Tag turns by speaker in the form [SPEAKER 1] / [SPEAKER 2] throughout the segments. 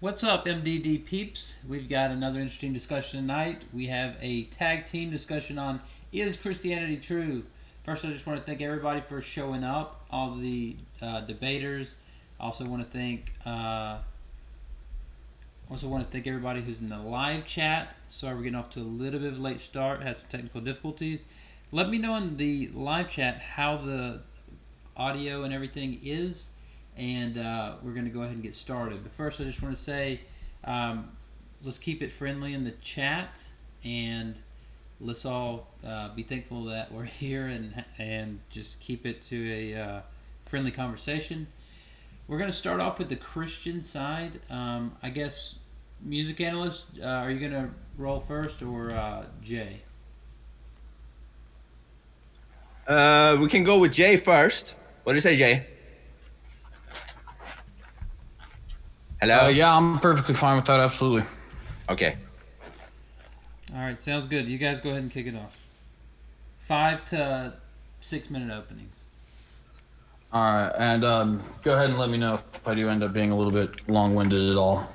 [SPEAKER 1] What's up, MDD peeps? We've got another interesting discussion tonight. We have a tag team discussion on is Christianity true? First, I just want to thank everybody for showing up, all the debaters. I also want to thank everybody who's in the live chat. Sorry we're getting off to a little bit of a late start. Had some technical difficulties. Let me know in the live chat how the audio and everything is, and we're going to go ahead and get started. But first, I just want to say, let's keep it friendly in the chat, and let's all be thankful that we're here, and just keep it to a friendly conversation. We're going to start off with the Christian side. I guess, music analyst, are you going to roll first, or Jay?
[SPEAKER 2] We can go with Jay first. What do you say, Jay? Hello?
[SPEAKER 3] Yeah, I'm perfectly fine with that, absolutely.
[SPEAKER 2] Okay.
[SPEAKER 1] All right, sounds good. You guys go ahead and kick it off. 5 to 6 minute openings.
[SPEAKER 3] All right, and go ahead and let me know if I do end up being a little bit long-winded at all.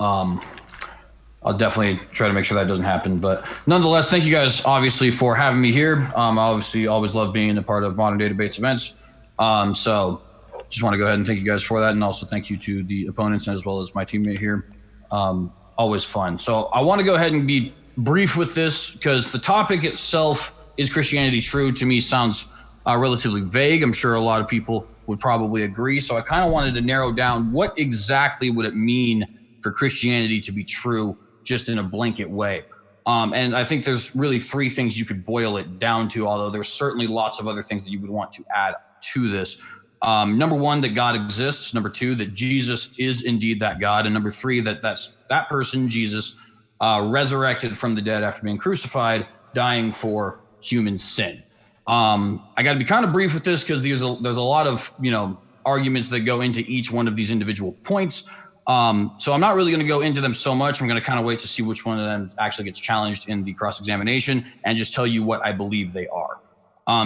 [SPEAKER 3] I'll definitely try to make sure that doesn't happen. But nonetheless, thank you guys, obviously, for having me here. I obviously always love being a part of Modern-DayDebate's events. So just want to go ahead and thank you guys for that. And also thank you to the opponents as well as my teammate here. Always fun. So I want to go ahead and be brief with this because the topic itself, is Christianity true, to me sounds relatively vague. I'm sure a lot of people would probably agree. So I kind of wanted to narrow down what exactly would it mean for Christianity to be true just in a blanket way. And I think there's really three things you could boil it down to, although there's certainly lots of other things that you would want to add to this. Number one, that God exists. Number two, that Jesus is indeed that God. And number three, that that person, Jesus, resurrected from the dead after being crucified, dying for human sin. I got to be kind of brief with this because there's a lot of arguments that go into each one of these individual points. So I'm not really going to go into them so much. I'm going to kind of wait to see which one of them actually gets challenged in the cross-examination and just tell you what I believe they are.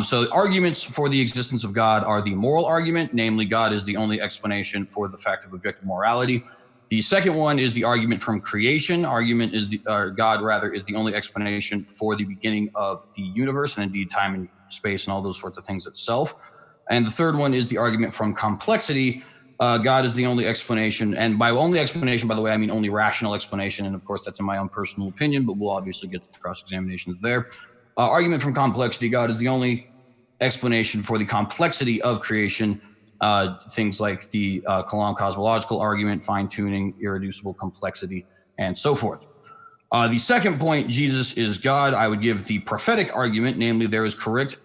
[SPEAKER 3] So the arguments for the existence of God are the moral argument, namely God is the only explanation for the fact of objective morality. The second one is the argument from creation. Argument is God rather is the only explanation for the beginning of the universe and indeed time and space and all those sorts of things itself. And the third one is the argument from complexity. God is the only explanation. And by only explanation, by the way, I mean only rational explanation. And of course, that's in my own personal opinion, but we'll obviously get to the cross-examinations there. Argument from complexity, God is the only explanation for the complexity of creation. Things like the Kalam cosmological argument, fine-tuning, irreducible complexity, and so forth. The second point, Jesus is God, I would give the prophetic argument, namely there is correct,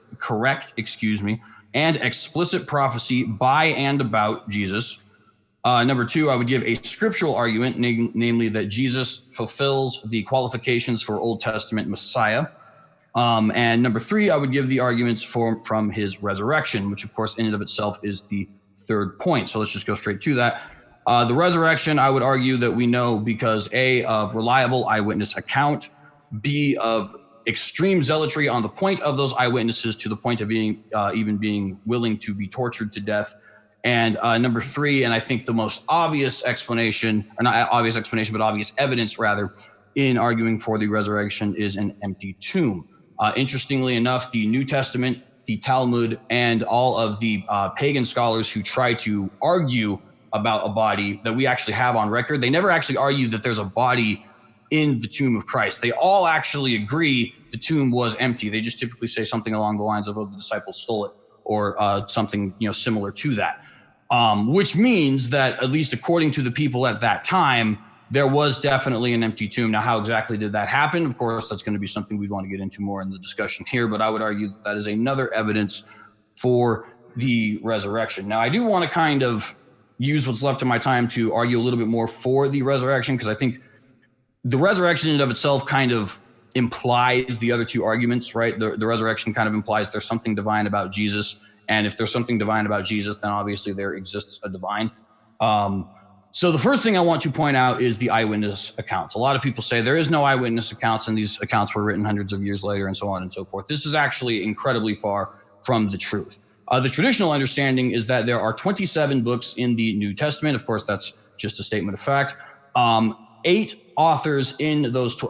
[SPEAKER 3] and explicit prophecy by and about Jesus. Number two, I would give a scriptural argument, namely that Jesus fulfills the qualifications for Old Testament Messiah. And number three, I would give the arguments from his resurrection, which of course in and of itself is the third point. So let's just go straight to that. The resurrection, I would argue that we know because A, of reliable eyewitness account, B, of extreme zealotry on the point of those eyewitnesses to the point of even being willing to be tortured to death. And number three, and I think the most obvious explanation, or not obvious explanation, but obvious evidence rather, in arguing for the resurrection is an empty tomb. Interestingly enough, the New Testament, the Talmud, and all of the pagan scholars who try to argue about a body that we actually have on record, they never actually argue that there's a body in the tomb of Christ. They all actually agree the tomb was empty. They just typically say something along the lines of, oh, the disciples stole it, or something similar to that. Which means that, at least according to the people at that time, there was definitely an empty tomb. Now, how exactly did that happen? Of course, that's going to be something we'd want to get into more in the discussion here, but I would argue that that is another evidence for the resurrection. Now, I do want to kind of use what's left of my time to argue a little bit more for the resurrection, because I think the resurrection in and of itself kind of implies the other two arguments, right? The resurrection kind of implies there's something divine about Jesus, and if there's something divine about Jesus, then obviously there exists a divine. So the first thing I want to point out is the eyewitness accounts. A lot of people say there is no eyewitness accounts, and these accounts were written hundreds of years later, and so on and so forth. This is actually incredibly far from the truth. The traditional understanding is that there are 27 books in the New Testament. Of course, that's just a statement of fact. 8 authors in those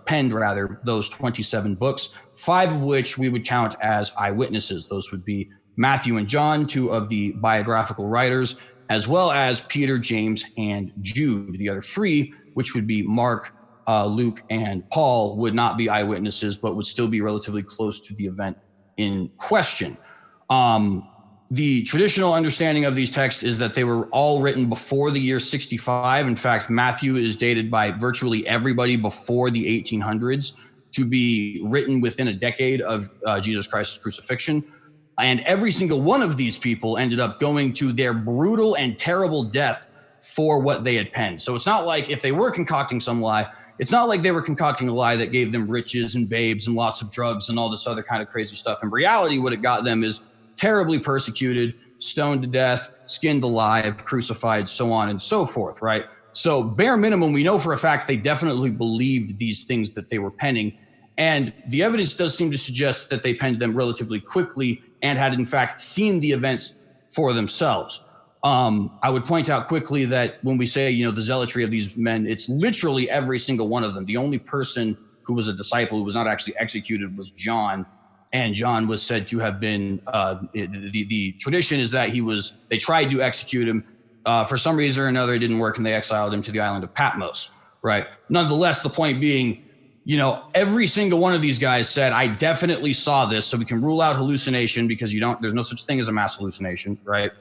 [SPEAKER 3] penned rather those 27 books, 5 of which we would count as eyewitnesses. Those would be Matthew and John, 2 of the biographical writers, as well as Peter, James, and Jude. The other 3, which would be Mark, Luke, and Paul, would not be eyewitnesses, but would still be relatively close to the event in question. The traditional understanding of these texts is that they were all written before the year 65. In fact, Matthew is dated by virtually everybody before the 1800s to be written within a decade of Jesus Christ's crucifixion. And every single one of these people ended up going to their brutal and terrible death for what they had penned. So it's not like if they were concocting some lie, it's not like they were concocting a lie that gave them riches and babes and lots of drugs and all this other kind of crazy stuff. In reality, what it got them is terribly persecuted, stoned to death, skinned alive, crucified, so on and so forth, right? So bare minimum, we know for a fact they definitely believed these things that they were penning. And the evidence does seem to suggest that they penned them relatively quickly and had in fact seen the events for themselves. I would point out quickly that when we say, the zealotry of these men, it's literally every single one of them. The only person who was a disciple who was not actually executed was John. And John was said to have been, the tradition is that they tried to execute him. For some reason or another, it didn't work, and they exiled him to the island of Patmos, right? Nonetheless, the point being, every single one of these guys said, I definitely saw this, so we can rule out hallucination because there's no such thing as a mass hallucination, right?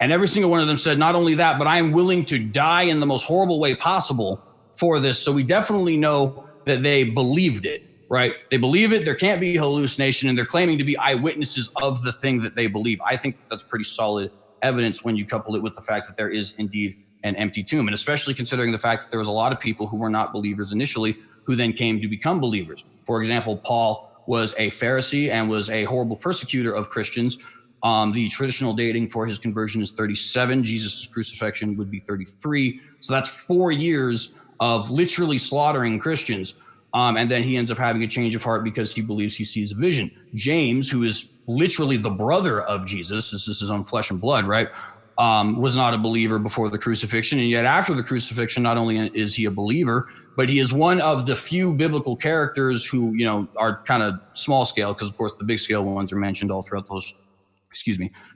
[SPEAKER 3] And every single one of them said, not only that, but I am willing to die in the most horrible way possible for this. So we definitely know that they believed it. Right? They believe it. There can't be hallucination, and they're claiming to be eyewitnesses of the thing that they believe. I think that's pretty solid evidence when you couple it with the fact that there is indeed an empty tomb, and especially considering the fact that there was a lot of people who were not believers initially who then came to become believers. For example, Paul was a Pharisee and was a horrible persecutor of Christians. The traditional dating for his conversion is 37. Jesus' crucifixion would be 33. So that's 4 years of literally slaughtering Christians. And then he ends up having a change of heart because he believes he sees a vision. James, who is literally the brother of Jesus, this is his own flesh and blood, right? Was not a believer before the crucifixion. And yet after the crucifixion, not only is he a believer, but he is one of the few biblical characters who, are kind of small scale, because of course the big scale ones are mentioned all throughout those,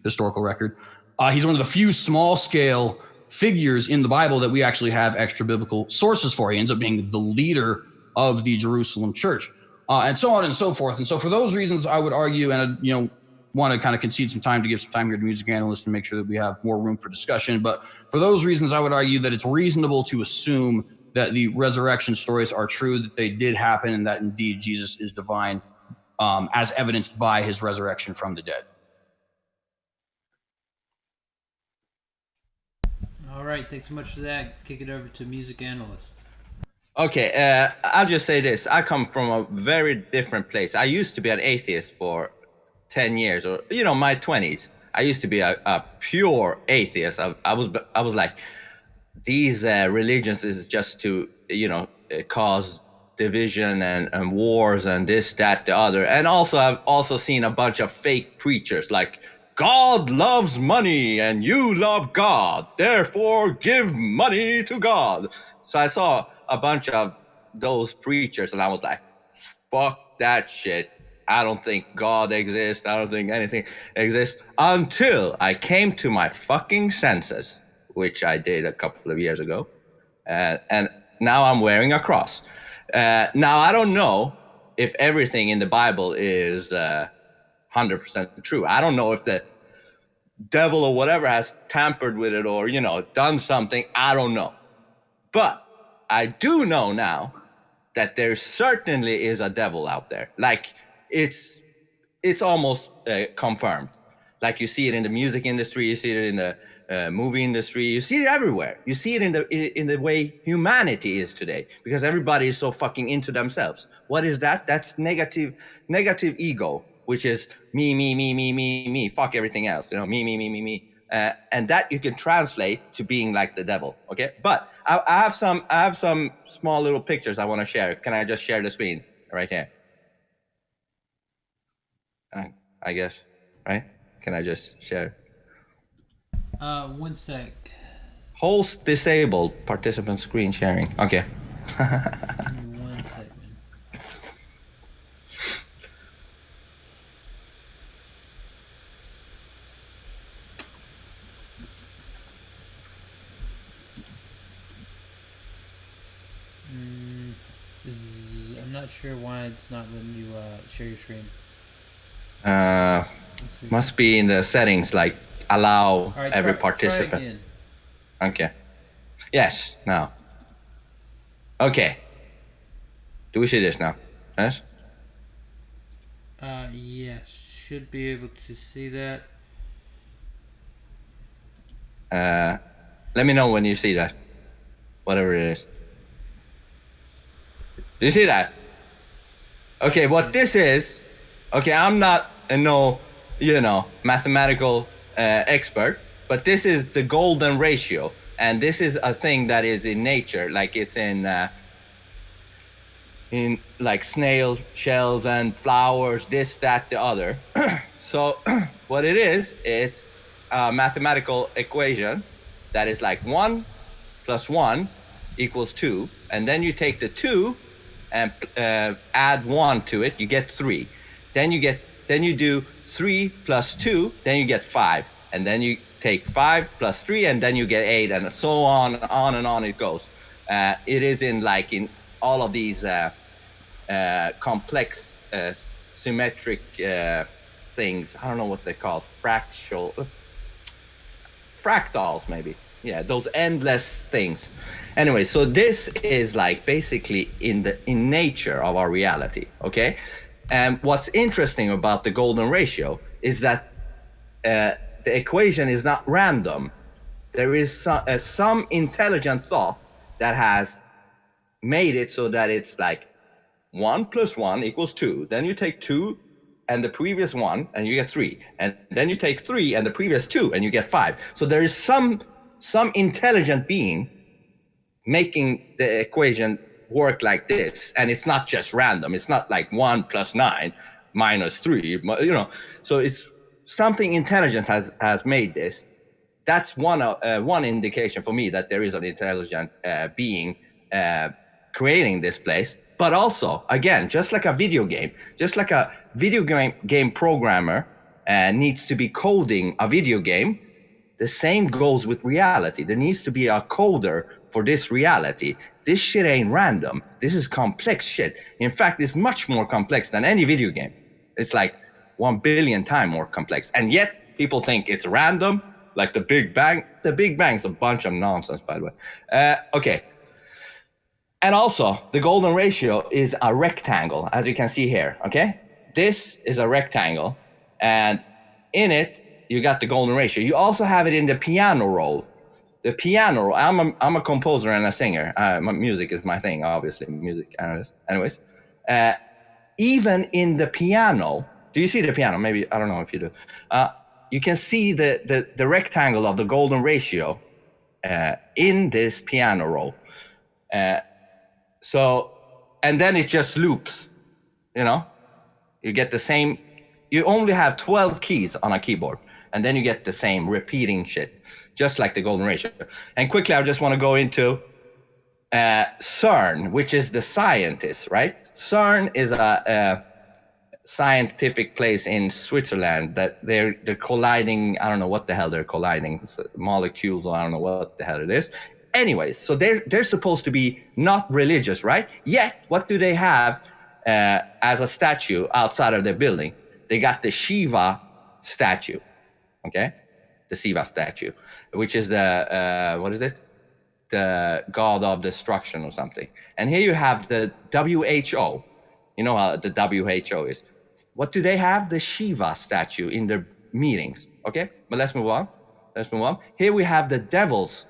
[SPEAKER 3] historical record. He's one of the few small scale figures in the Bible that we actually have extra biblical sources for. He ends up being the leader of the Jerusalem church, and so on and so forth. And so for those reasons, I would argue, and want to kind of concede some time to give some time here to music analysts and make sure that we have more room for discussion. But for those reasons, I would argue that it's reasonable to assume that the resurrection stories are true, that they did happen, and that indeed Jesus is divine, as evidenced by his resurrection from the dead.
[SPEAKER 1] All right, thanks so much for that. Kick it over to music analyst.
[SPEAKER 2] Okay, I'll just say this. I come from a very different place. I used to be an atheist for 10 years, or, my 20s. I used to be a pure atheist. I was like, these religions is just to, cause division and wars and this, that, the other. And also, I've also seen a bunch of fake preachers like, God loves money and you love God, therefore give money to God. So I saw a bunch of those preachers and I was like, fuck that shit. I don't think God exists. I don't think anything exists, until I came to my fucking senses, which I did a couple of years ago. And now I'm wearing a cross. Now, I don't know if everything in the Bible is 100% true. I don't know if the devil or whatever has tampered with it or, done something. I don't know. But I do know now that there certainly is a devil out there. Like, it's almost confirmed. Like, you see it in the music industry, you see it in the movie industry, you see it everywhere. You see it in the way humanity is today, because everybody is so fucking into themselves. What is that? That's negative ego, which is me, fuck everything else, me. And that you can translate to being like the devil. Okay, but I have some small little pictures I want to share. Can I just share the screen right here? I guess, right? Can I just share?
[SPEAKER 1] 1 sec.
[SPEAKER 2] Host disabled, participant screen sharing. Okay.
[SPEAKER 1] Give me 1 second. I'm not sure why it's not letting you share your screen.
[SPEAKER 2] Must be in the settings, like allow
[SPEAKER 1] All right,
[SPEAKER 2] every
[SPEAKER 1] try
[SPEAKER 2] participant.
[SPEAKER 1] again.
[SPEAKER 2] Okay. Yes, now. Okay. Do we see this now? Yes?
[SPEAKER 1] Yes, should be able to see that.
[SPEAKER 2] Let me know when you see that. Whatever it is. Do you see that? Okay, what this is, okay, I'm not no, mathematical expert, but this is the golden ratio. And this is a thing that is in nature, like it's in like snail shells and flowers, this, that, the other. So what it is, it's a mathematical equation that is like 1 + 1 = 2. And then you take the 2 and add 1 to it, you get 3. Then you do 3 + 2, then you get 5. And then you take 5 + 3, and then you get 8, and so on and on it goes. It is in all of these complex symmetric things. I don't know what they're called. Fractals, maybe. Yeah, those endless things. Anyway, so this is like basically in nature of our reality, okay? And what's interesting about the golden ratio is that the equation is not random. There is some intelligent thought that has made it so that it's like 1 + 1 = 2. Then you take 2 and the previous 1 and you get 3. And then you take 3 and the previous 2 and you get 5. So there is some intelligent being making the equation work like this. And it's not just random. It's not like 1 + 9 - 3, So it's something intelligent has made this. That's one indication for me that there is an intelligent being creating this place. But also, again, just like a video game programmer needs to be coding a video game, the same goes with reality. There needs to be a coder for this reality. This shit ain't random. This is complex shit. In fact, it's much more complex than any video game. It's like 1 billion times more complex. And yet people think it's random, like the Big Bang. The Big Bang's a bunch of nonsense, by the way. Okay. And also, the golden ratio is a rectangle, as you can see here, okay? This is a rectangle, and in it, you got the golden ratio. You also have it in the piano roll. The piano roll, I'm a composer and a singer. My music is my thing, obviously, music analyst. Anyways, even in the piano, do you see the piano? Maybe, I don't know if you do. You can see the rectangle of the golden ratio in this piano roll. So, and then it just loops, you get the same, you only have 12 keys on a keyboard, and then you get the same repeating shit, just like the golden ratio. And quickly, I just want to go into Cern, which is the scientist, right? Cern is a scientific place in Switzerland that they're colliding, I don't know what the hell they're colliding, molecules, or I don't know what the hell it is. Anyways, so they're supposed to be not religious, right? Yet, what do they have as a statue outside of their building? They got the Shiva statue, okay? The Shiva statue, which is the, what is it? The god of destruction or something. And here you have the WHO. You know how the WHO is. What do they have? The Shiva statue in their meetings, okay? But let's move on. Here we have the devil's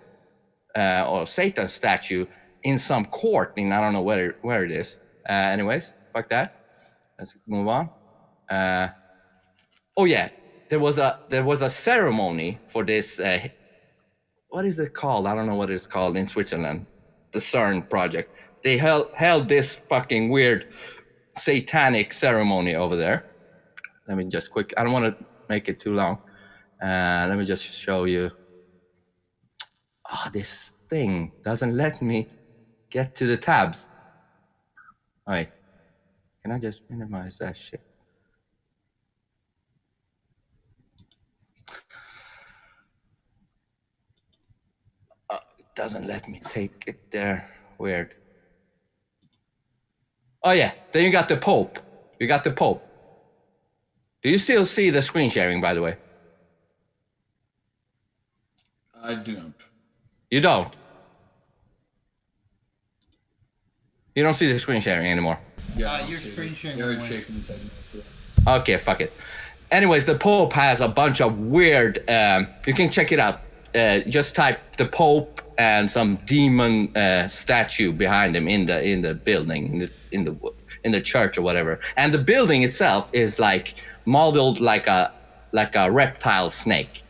[SPEAKER 2] or Satan's statue in some court in, I don't know where it is. Anyways, fuck that. Let's move on. Oh yeah, there was a ceremony for this. What is it called? I don't know what it's called in Switzerland. The Cern project. They held this fucking weird satanic ceremony over there. Let me just I don't want to make it too long. Let me just show you. Oh, this thing doesn't let me get to the tabs. All right. Can I just minimize that shit? It doesn't let me take it there. Weird. Oh yeah, then you got the Pope. You got the Pope. Do you still see the screen sharing, by the way?
[SPEAKER 3] I don't.
[SPEAKER 2] You don't? You don't see the screen sharing anymore?
[SPEAKER 3] Yeah,
[SPEAKER 1] your screen sharing.
[SPEAKER 3] You're shaking his head.
[SPEAKER 2] Okay, fuck it. Anyways, the Pope has a bunch of weird, you can check it out. Just type the Pope and some demon statue behind him in the building, in the church or whatever. And the building itself is like modeled like a reptile snake.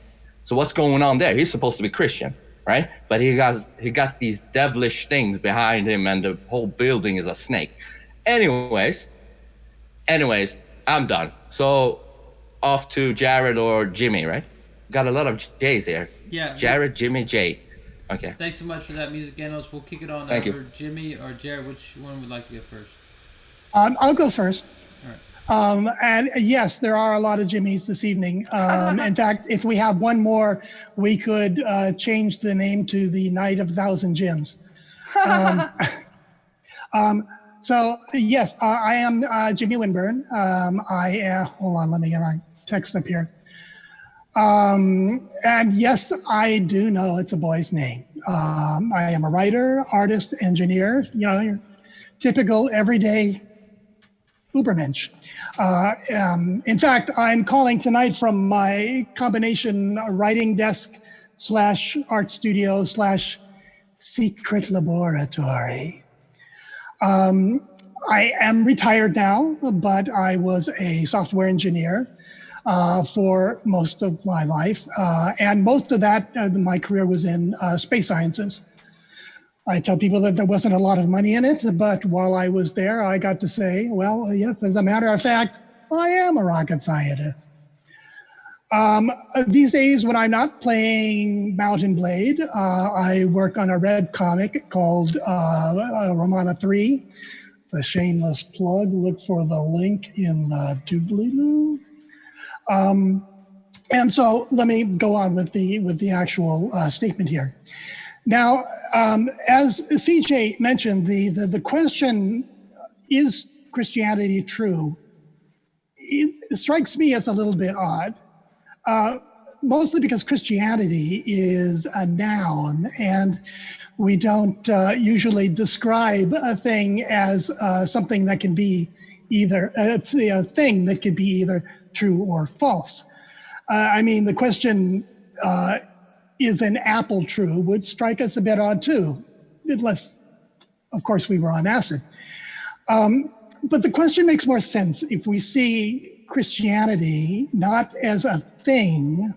[SPEAKER 2] So what's going on there? He's supposed to be Christian, right? But he got these devilish things behind him, and the whole building is a snake. Anyways, I'm done. So off to Jared or Jimmy, right? Got a lot of J's here.
[SPEAKER 1] Yeah.
[SPEAKER 2] Jared, Jimmy, Jay. Okay.
[SPEAKER 1] Thanks so much for that music, Ganos. We'll kick it on
[SPEAKER 2] Thank
[SPEAKER 1] over
[SPEAKER 2] you.
[SPEAKER 1] Jimmy or Jared. Which one would like to go first?
[SPEAKER 4] I'll go first.
[SPEAKER 1] All right.
[SPEAKER 4] And yes, there are a lot of Jimmys this evening. In fact, if we have one more, we could change the name to the Night of 1,000 Jims. So yes, I am Jimmy Winburn. Hold on, let me get my text up here. And yes, I do know it's a boy's name. I am a writer, artist, engineer, your typical everyday Ubermensch. In fact, I'm calling tonight from my combination writing desk / art studio / secret laboratory. I am retired now, but I was a software engineer for most of my life. And most of that, my career was in space sciences. I tell people that there wasn't a lot of money in it, but while I was there, I got to say, well, yes, as a matter of fact, I am a rocket scientist. These days, when I'm not playing Mountain Blade, I work on a red comic called Romana 3. The shameless plug, look for the link in the doobly-doo. And so let me go on with the actual statement here. Now, as CJ mentioned, the question, is Christianity true? It strikes me as a little bit odd, mostly because Christianity is a noun, and we don't usually describe a thing as something that can be either, it's a thing that could be either true or false. I mean, the question, is an apple true, would strike us a bit odd too, unless, of course, we were on acid. But the question makes more sense if we see Christianity not as a thing,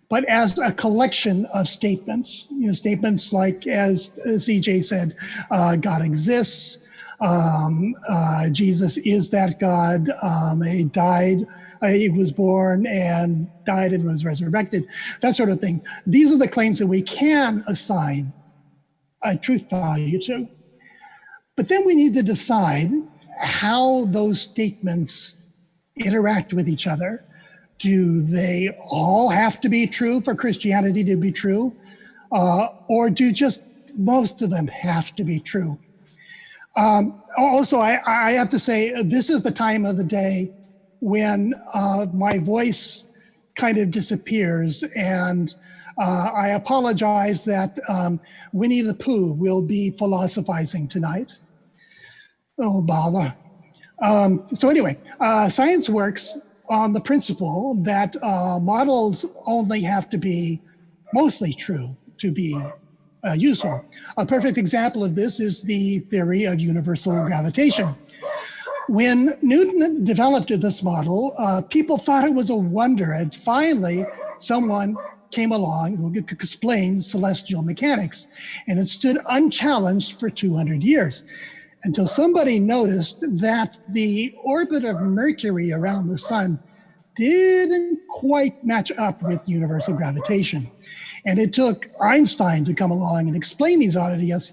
[SPEAKER 4] but as a collection of statements. Statements like, as CJ said, God exists, Jesus is that God, he died, he was born and died and was resurrected, that sort of thing. These are the claims that we can assign a truth value to. But then we need to decide how those statements interact with each other. Do they all have to be true for Christianity to be true? Or do just most of them have to be true? Also, I have to say, this is the time of the day when my voice kind of disappears, and I apologize that Winnie the Pooh will be philosophizing tonight. Oh, bother. So anyway, science works on the principle that models only have to be mostly true to be useful. A perfect example of this is the theory of universal gravitation. When Newton developed this model, people thought it was a wonder, and finally someone came along who could explain celestial mechanics, and it stood unchallenged for 200 years until somebody noticed that the orbit of Mercury around the sun didn't quite match up with universal gravitation. And it took Einstein to come along and explain these oddities.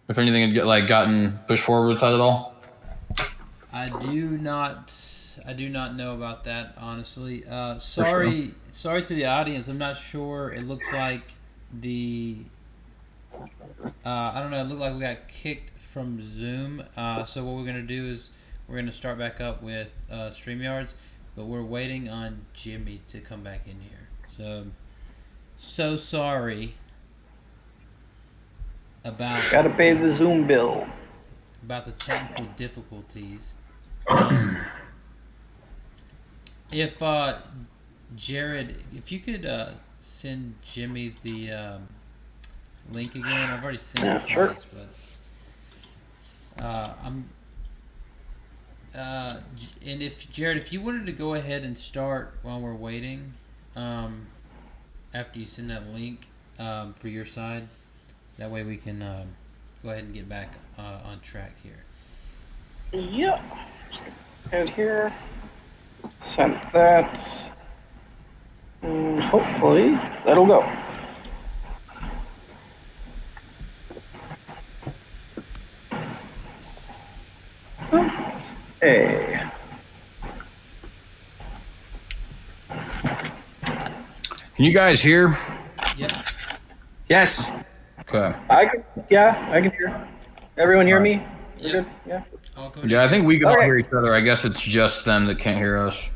[SPEAKER 3] If anything had gotten pushed forward with that at all?
[SPEAKER 1] I do not know about that, honestly. Sorry to the audience. I'm not sure. It looks like I don't know. It looked like we got kicked from Zoom. So what we're gonna do is we're gonna start back up with StreamYards, but we're waiting on Jimmy to come back in here. So sorry about.
[SPEAKER 5] Gotta pay the Zoom bill.
[SPEAKER 1] About the technical difficulties. If Jared, if you could send Jimmy the link again. I've already sent it
[SPEAKER 5] sure.
[SPEAKER 1] twice, but and if Jared, if you wanted to go ahead and start while we're waiting, after you send that link for your side, that way we can go ahead and get back on track here.
[SPEAKER 5] Yep. And here, sent that. And hopefully that'll go. Hey.
[SPEAKER 3] Can you guys hear?
[SPEAKER 1] Yep.
[SPEAKER 2] Yes.
[SPEAKER 3] Okay.
[SPEAKER 5] I can hear. Everyone hear me? We're good? Yeah.
[SPEAKER 3] Yeah, I think we can all
[SPEAKER 5] Okay.
[SPEAKER 3] hear each other. I guess it's just them that can't hear us.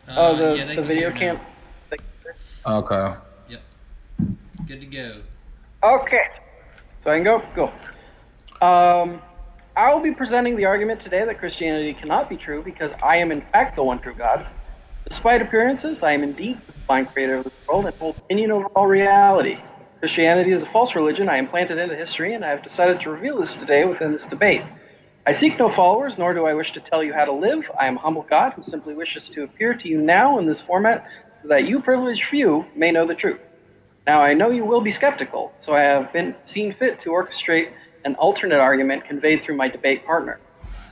[SPEAKER 5] The
[SPEAKER 1] they can
[SPEAKER 5] video
[SPEAKER 1] hear me.
[SPEAKER 5] can't.
[SPEAKER 3] Okay.
[SPEAKER 1] Yep. Good to go.
[SPEAKER 5] Okay. So I can go? Go. I will be presenting the argument today that Christianity cannot be true because I am in fact the one true God. Despite appearances, I am indeed the divine creator of the world and hold opinion over all reality. Christianity is a false religion I implanted into history, and I have decided to reveal this today within this debate. I seek no followers, nor do I wish to tell you how to live. I am a humble God who simply wishes to appear to you now in this format so that you privileged few may know the truth. Now, I know you will be skeptical, so I have been seen fit to orchestrate an alternate argument conveyed through my debate partner,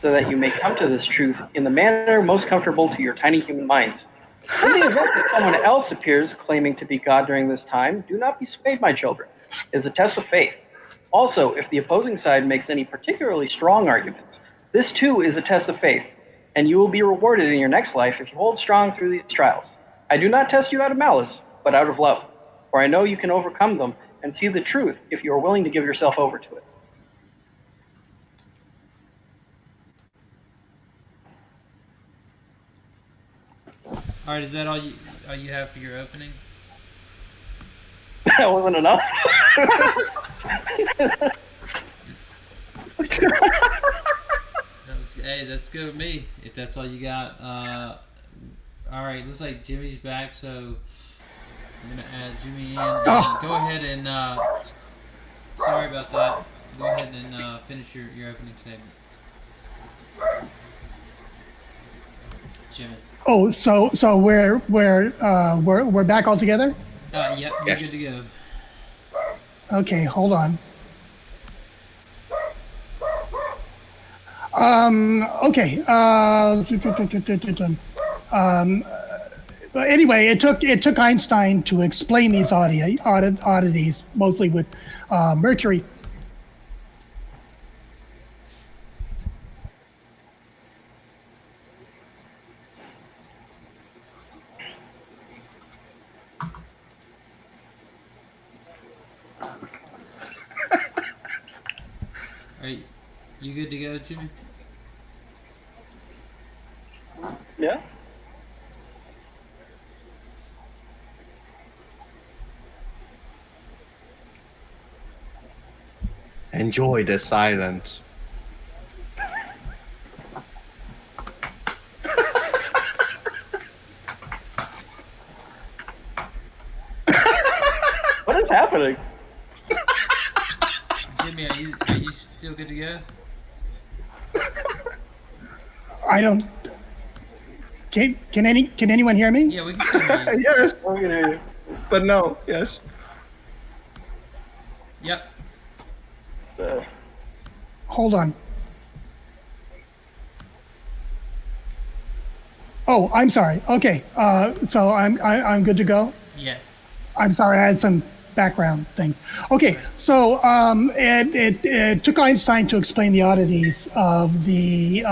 [SPEAKER 5] so that you may come to this truth in the manner most comfortable to your tiny human minds. In the event that someone else appears claiming to be God during this time, do not be swayed, my children. It is a test of faith. Also, if the opposing side makes any particularly strong arguments, this too is a test of faith, and you will be rewarded in your next life if you hold strong through these trials. I do not test you out of malice, but out of love, for I know you can overcome them and see the truth if you are willing to give yourself over to it.
[SPEAKER 1] All right, is that all you have for your opening?
[SPEAKER 5] That wasn't enough.
[SPEAKER 1] Hey, that's good with me. If that's all you got. All right, looks like Jimmy's back, so I'm gonna add Jimmy in. Go ahead and sorry about that. Go ahead and finish your opening statement, Jimmy.
[SPEAKER 4] Oh, so we're back all together?
[SPEAKER 1] Yep, you're
[SPEAKER 2] Yes.
[SPEAKER 1] good to go.
[SPEAKER 4] Okay, hold on. Okay. But anyway, it took Einstein to explain these oddities, mostly with Mercury.
[SPEAKER 1] All right, you good to go, Jimmy?
[SPEAKER 5] Yeah?
[SPEAKER 2] Enjoy the silence.
[SPEAKER 5] What is happening?
[SPEAKER 1] Jimmy, are you still good to go?
[SPEAKER 4] I don't. Can anyone hear me?
[SPEAKER 1] Yeah, we can still hear you.
[SPEAKER 2] Yes,
[SPEAKER 5] I'm gonna hear you.
[SPEAKER 2] but no. Yes.
[SPEAKER 1] Yep.
[SPEAKER 4] Hold on. Oh, I'm sorry. Okay, so I'm good to go.
[SPEAKER 1] Yes.
[SPEAKER 4] I'm sorry, I had some background things. Okay, so it took Einstein to explain the oddities of the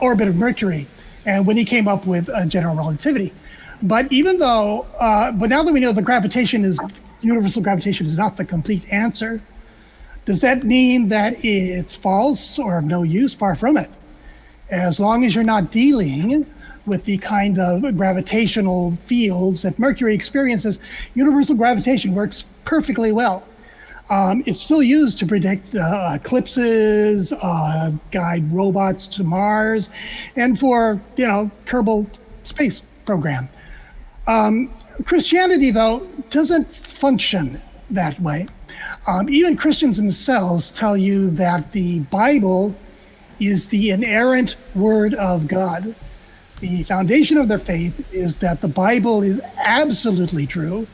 [SPEAKER 4] orbit of Mercury, and when he came up with general relativity. But even though, but now that we know universal gravitation is not the complete answer, does that mean that it's false or of no use? Far from it. As long as you're not dealing with the kind of gravitational fields that Mercury experiences, universal gravitation works perfectly well. It's still used to predict eclipses, guide robots to Mars, and for, Kerbal Space Program. Christianity, though, doesn't function that way. Even Christians themselves tell you that the Bible is the inerrant word of God. The foundation of their faith is that the Bible is absolutely true.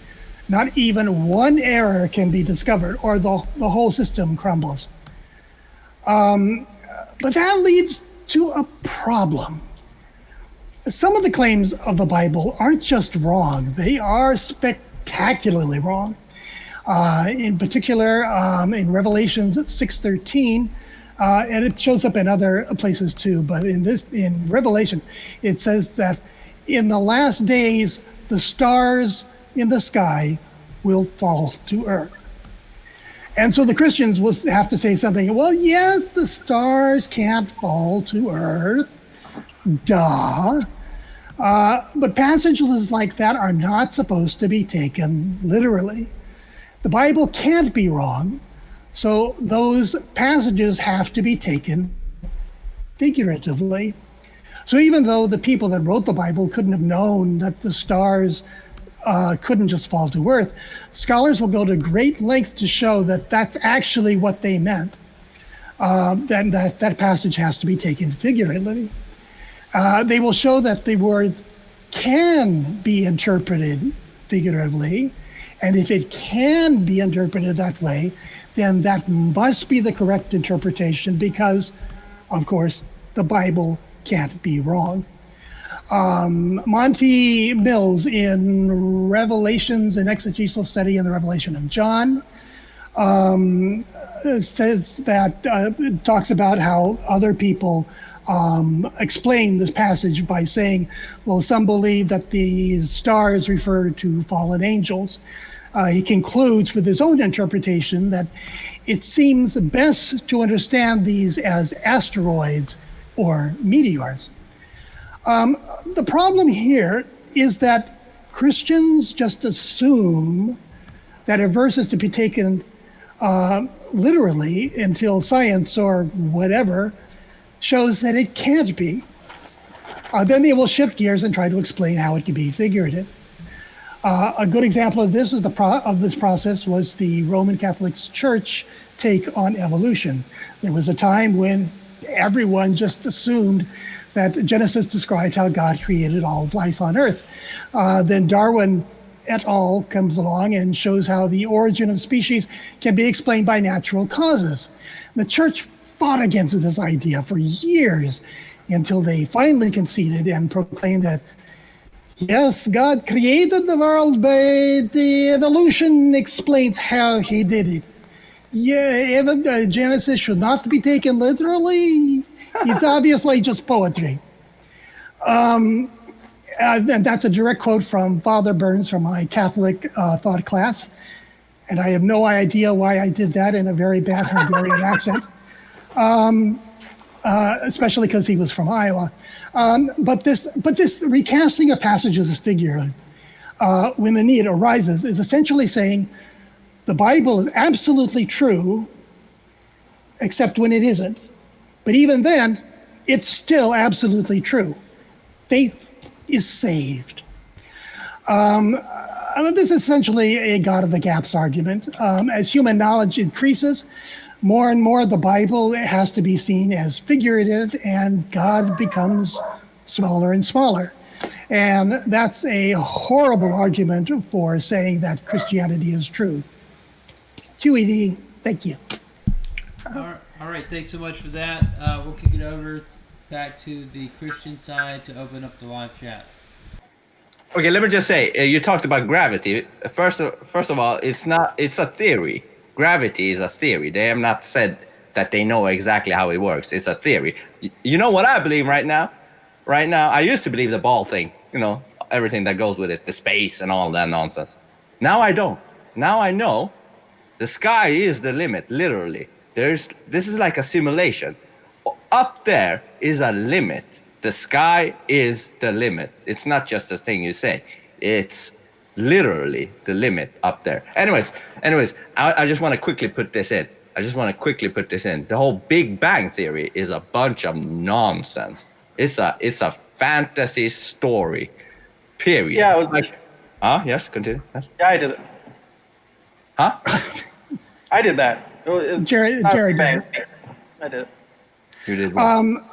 [SPEAKER 4] Not even one error can be discovered, or the whole system crumbles. But that leads to a problem. Some of the claims of the Bible aren't just wrong, they are spectacularly wrong. In particular, in Revelations 6:13, and it shows up in other places too, but in Revelation, it says that in the last days, the stars in the sky will fall to earth. And so the Christians will have to say something, well, yes, the stars can't fall to earth, duh. But passages like that are not supposed to be taken literally. The Bible can't be wrong, so those passages have to be taken figuratively. So even though the people that wrote the Bible couldn't have known that the stars couldn't just fall to earth, scholars will go to great lengths to show that that's actually what they meant. That passage has to be taken figuratively. They will show that the word can be interpreted figuratively, and if it can be interpreted that way, then that must be the correct interpretation because, of course, the Bible can't be wrong. Monty Mills in Revelations, an exegetical study in the Revelation of John, says that, talks about how other people explain this passage by saying, well, some believe that these stars refer to fallen angels. He concludes with his own interpretation that it seems best to understand these as asteroids or meteors. The problem here is that Christians just assume that a verse is to be taken literally until science or whatever shows that it can't be. Then they will shift gears and try to explain how it can be figurative. A good example of this process was the Roman Catholic Church take on evolution. There was a time when everyone just assumed that Genesis described how God created all of life on Earth. Then Darwin et al. Comes along and shows how the origin of species can be explained by natural causes. The church fought against this idea for years until they finally conceded and proclaimed that, yes, God created the world, but the evolution explains how he did it. Yeah, even Genesis should not be taken literally. It's obviously just poetry. And that's a direct quote from Father Burns from my Catholic thought class. And I have no idea why I did that in a very bad Hungarian accent, especially because he was from Iowa. But this recasting of passages as figurative, when the need arises, is essentially saying the Bible is absolutely true, except when it isn't. But even then, it's still absolutely true. Faith is saved. This is essentially a God of the gaps argument. As human knowledge increases, more and more the Bible has to be seen as figurative, and God becomes smaller and smaller. And that's a horrible argument for saying that Christianity is true. QED, thank you.
[SPEAKER 1] All right, thanks so much for that. We'll kick it over back to the Christian side to open up the live chat.
[SPEAKER 2] Okay, let me just say, you talked about gravity. First of all, it's a theory. Gravity is a theory. They have not said that they know exactly how it works. It's a theory. You know what I believe right now? Right now, I used to believe the ball thing, everything that goes with it, the space and all that nonsense. Now I don't. Now I know the sky is the limit, literally. This is like a simulation. Up there is a limit. The sky is the limit. It's not just a thing you say. It's literally the limit up there. Anyways, I just want to quickly put this in. The whole Big Bang Theory is a bunch of nonsense. It's a fantasy story, period.
[SPEAKER 5] Yeah, it was
[SPEAKER 2] Yes, continue. Yes.
[SPEAKER 5] Yeah, I did it.
[SPEAKER 2] Huh?
[SPEAKER 5] I did that.
[SPEAKER 4] Jared did it.
[SPEAKER 5] I did it.
[SPEAKER 2] You did what?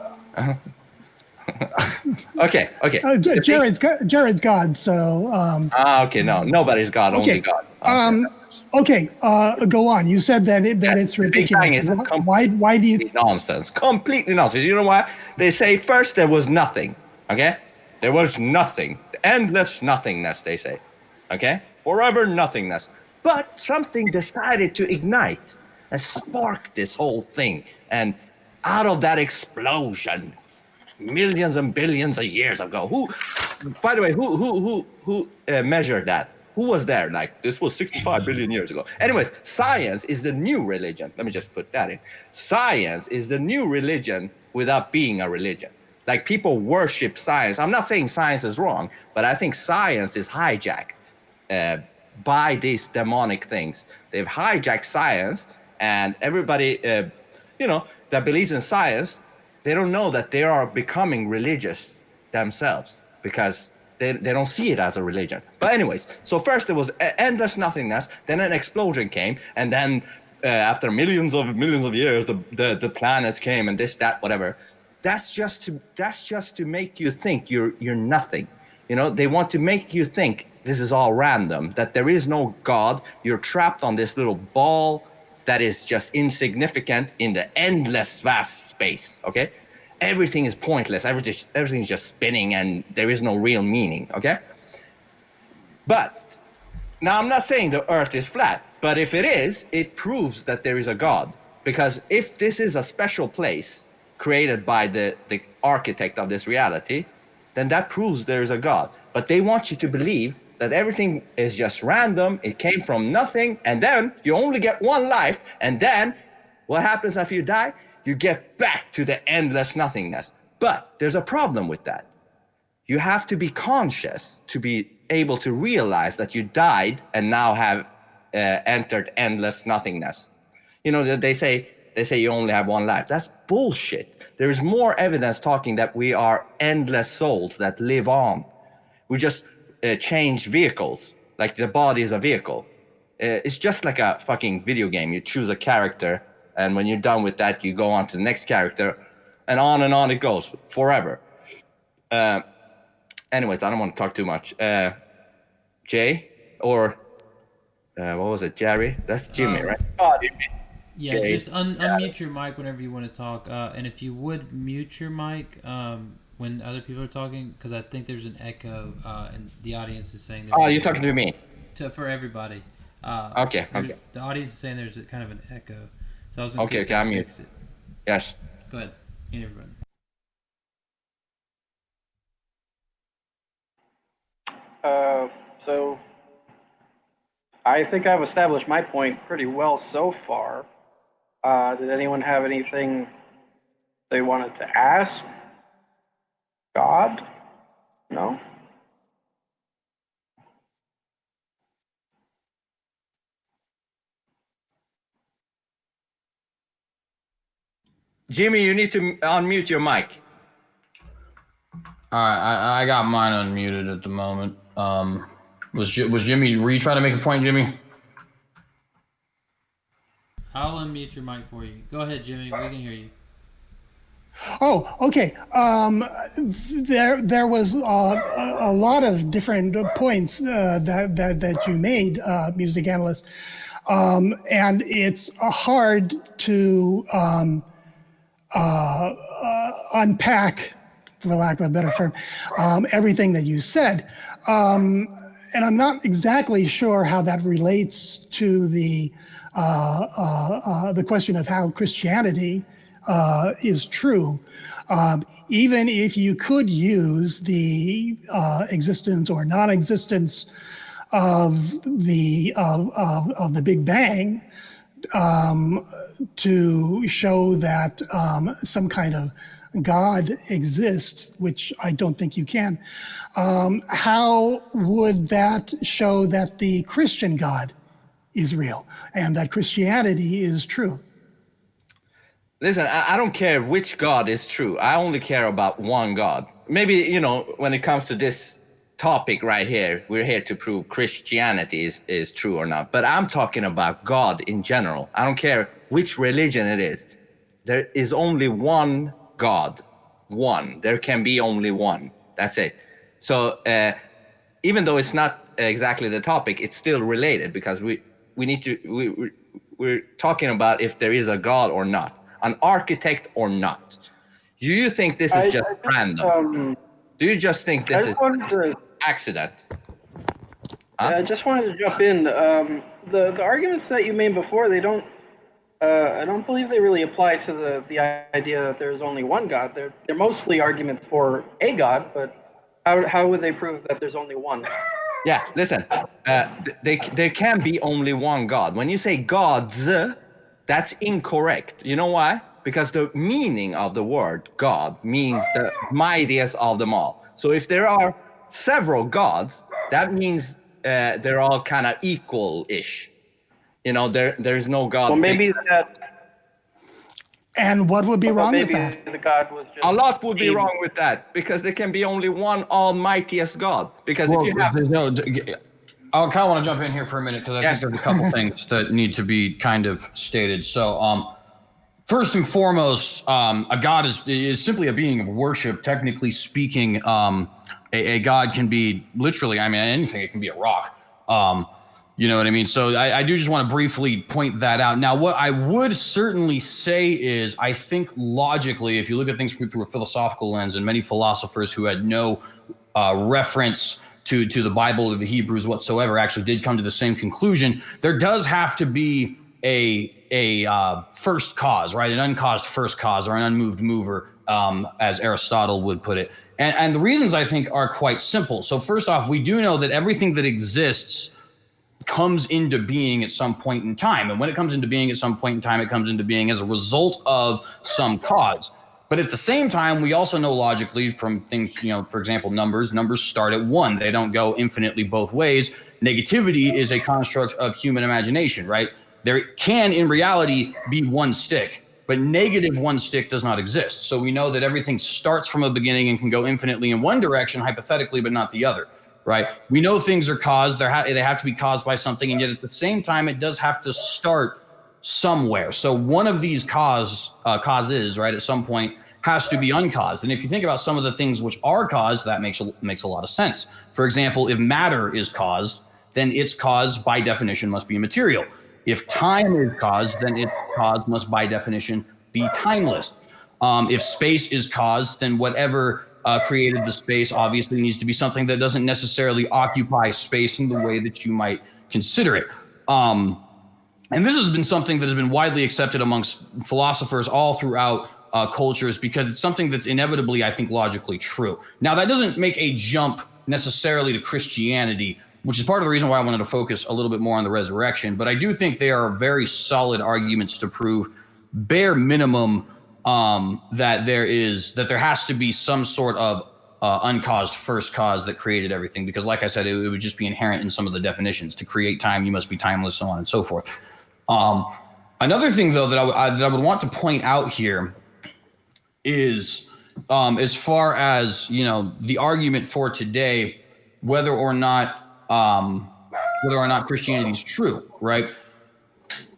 [SPEAKER 2] Okay.
[SPEAKER 4] Jared's God. So.
[SPEAKER 2] Okay. No, nobody's God.
[SPEAKER 4] Okay.
[SPEAKER 2] Only God.
[SPEAKER 4] Okay. Go on. You said that it's ridiculous. Why do you?
[SPEAKER 2] Nonsense. Completely nonsense. You know why? They say first there was nothing. Okay. There was nothing. Endless nothingness. They say. Okay. Forever nothingness. But something decided to ignite and spark this whole thing, and out of that explosion, millions and billions of years ago. By the way, who measured that? Who was there? Like, this was 65 billion years ago. Anyways, science is the new religion. Let me just put that in. Science is the new religion without being a religion. Like, people worship science. I'm not saying science is wrong, but I think science is hijacked by these demonic things. They've hijacked science, and everybody, that believes in science, they don't know that they are becoming religious themselves because they don't see it as a religion. But anyways, so first there was endless nothingness, then an explosion came, and then after millions of years, the planets came, and this, that, whatever. That's just to make you think you're nothing. They want to make you think this is all random, that there is no God. You're trapped on this little ball that is just insignificant in the endless vast space, okay? Everything is pointless. Everything is just spinning, and there is no real meaning, okay? But now I'm not saying the earth is flat, but if it is, it proves that there is a God. Because if this is a special place created by the architect of this reality, then that proves there is a God. But they want you to believe that everything is just random, it came from nothing, and then you only get one life, and then what happens after you die? You get back to the endless nothingness. But there's a problem with that. You have to be conscious to be able to realize that you died and now have entered endless nothingness. They say you only have one life. That's bullshit. There is more evidence talking that we are endless souls that live on. We just change vehicles, like the body is a vehicle. It's just like a fucking video game. You choose a character, and when you're done with that, you go on to the next character, and on it goes forever. Anyways, I don't want to talk too much. Jay, or what was it, Jerry? That's Jimmy, right?
[SPEAKER 1] Yeah,
[SPEAKER 2] Jay.
[SPEAKER 1] just unmute your mic whenever you want to talk, and if you would mute your mic when other people are talking, because I think there's an echo, and the audience is saying.
[SPEAKER 2] Oh, you're talking to me.
[SPEAKER 1] For everybody.
[SPEAKER 2] Okay.
[SPEAKER 1] The audience is saying there's kind of an echo, so I was going to
[SPEAKER 2] Okay, I'm mute. Yes.
[SPEAKER 1] Go ahead. Everybody.
[SPEAKER 5] So I think I've established my point pretty well so far. Did anyone have anything they wanted to ask God? No?
[SPEAKER 2] Jimmy, you need to unmute your mic.
[SPEAKER 3] All right, I got mine unmuted at the moment. Was Jimmy? Were you trying to make a point, Jimmy?
[SPEAKER 1] I'll unmute your mic for you. Go ahead, Jimmy. We can hear you.
[SPEAKER 4] Oh, okay. There was a lot of different points that you made, music analyst, and it's hard to unpack for lack of a better term, everything that you said. And I'm not exactly sure how that relates to the question of how Christianity is true. Even if you could use the existence or non-existence of the Big Bang to show that some kind of God exists, which I don't think you can, how would that show that the Christian God is real and that Christianity is true?
[SPEAKER 2] Listen, I don't care which God is true. I only care about one God. Maybe, when it comes to this topic right here, we're here to prove Christianity is true or not. But I'm talking about God in general. I don't care which religion it is. There is only one God. One. There can be only one. That's it. So even though it's not exactly the topic, it's still related because we're talking about if there is a God or not. An architect or not. Do you think this is just random? Do you just think this is accident?
[SPEAKER 5] Huh? I just wanted to jump in. The arguments that you made before, they don't. I don't believe they really apply to the idea that there's only one God. They're mostly arguments for a God, but how would they prove that there's only one?
[SPEAKER 2] Yeah, listen. There can be only one God. When you say gods, that's incorrect. You know why? Because the meaning of the word God means the mightiest of them all. So if there are several gods, that means they're all kind of equal-ish. There's no God.
[SPEAKER 5] Well, maybe that.
[SPEAKER 4] And what would be wrong with that?
[SPEAKER 5] The God was just
[SPEAKER 2] a lot would be wrong with that because there can be only one almightiest God. Because if you have
[SPEAKER 3] I kind of want to jump in here for a minute because I think there's a couple things that need to be kind of stated. So, first and foremost, a God is simply a being of worship. Technically speaking, a God can be literally, anything. It can be a rock. You know what I mean? So I do just want to briefly point that out. Now, what I would certainly say is I think logically, if you look at things through a philosophical lens, and many philosophers who had no reference to the Bible or the Hebrews whatsoever actually did come to the same conclusion, there does have to be a first cause, right? An uncaused first cause or an unmoved mover, as Aristotle would put it. And the reasons I think are quite simple. So first off, we do know that everything that exists comes into being at some point in time. And when it comes into being at some point in time, it comes into being as a result of some cause. But at the same time, we also know logically from things, for example, numbers start at one. They don't go infinitely both ways. Negativity is a construct of human imagination, right? There can, in reality, be one stick, but negative one stick does not exist. So we know that everything starts from a beginning and can go infinitely in one direction, hypothetically, but not the other, right? We know things are caused. They have to be caused by something, and yet at the same time, it does have to start somewhere. So one of these causes, right, at some point has to be uncaused. And if you think about some of the things which are caused, that makes a lot of sense. For example, if matter is caused, then its cause by definition must be immaterial. If time is caused, then its cause must by definition be timeless. If space is caused, then whatever created the space obviously needs to be something that doesn't necessarily occupy space in the way that you might consider it. And this has been something that has been widely accepted amongst philosophers all throughout cultures because it's something that's inevitably, I think, logically true. Now, that doesn't make a jump necessarily to Christianity, which is part of the reason why I wanted to focus a little bit more on the resurrection. But I do think they are very solid arguments to prove, bare minimum, that there has to be some sort of uncaused first cause that created everything. Because, like I said, it would just be inherent in some of the definitions. To create time, you must be timeless, so on and so forth. Another thing, though, that I would want to point out here is, as far as the argument for today, whether or not Christianity is true, right?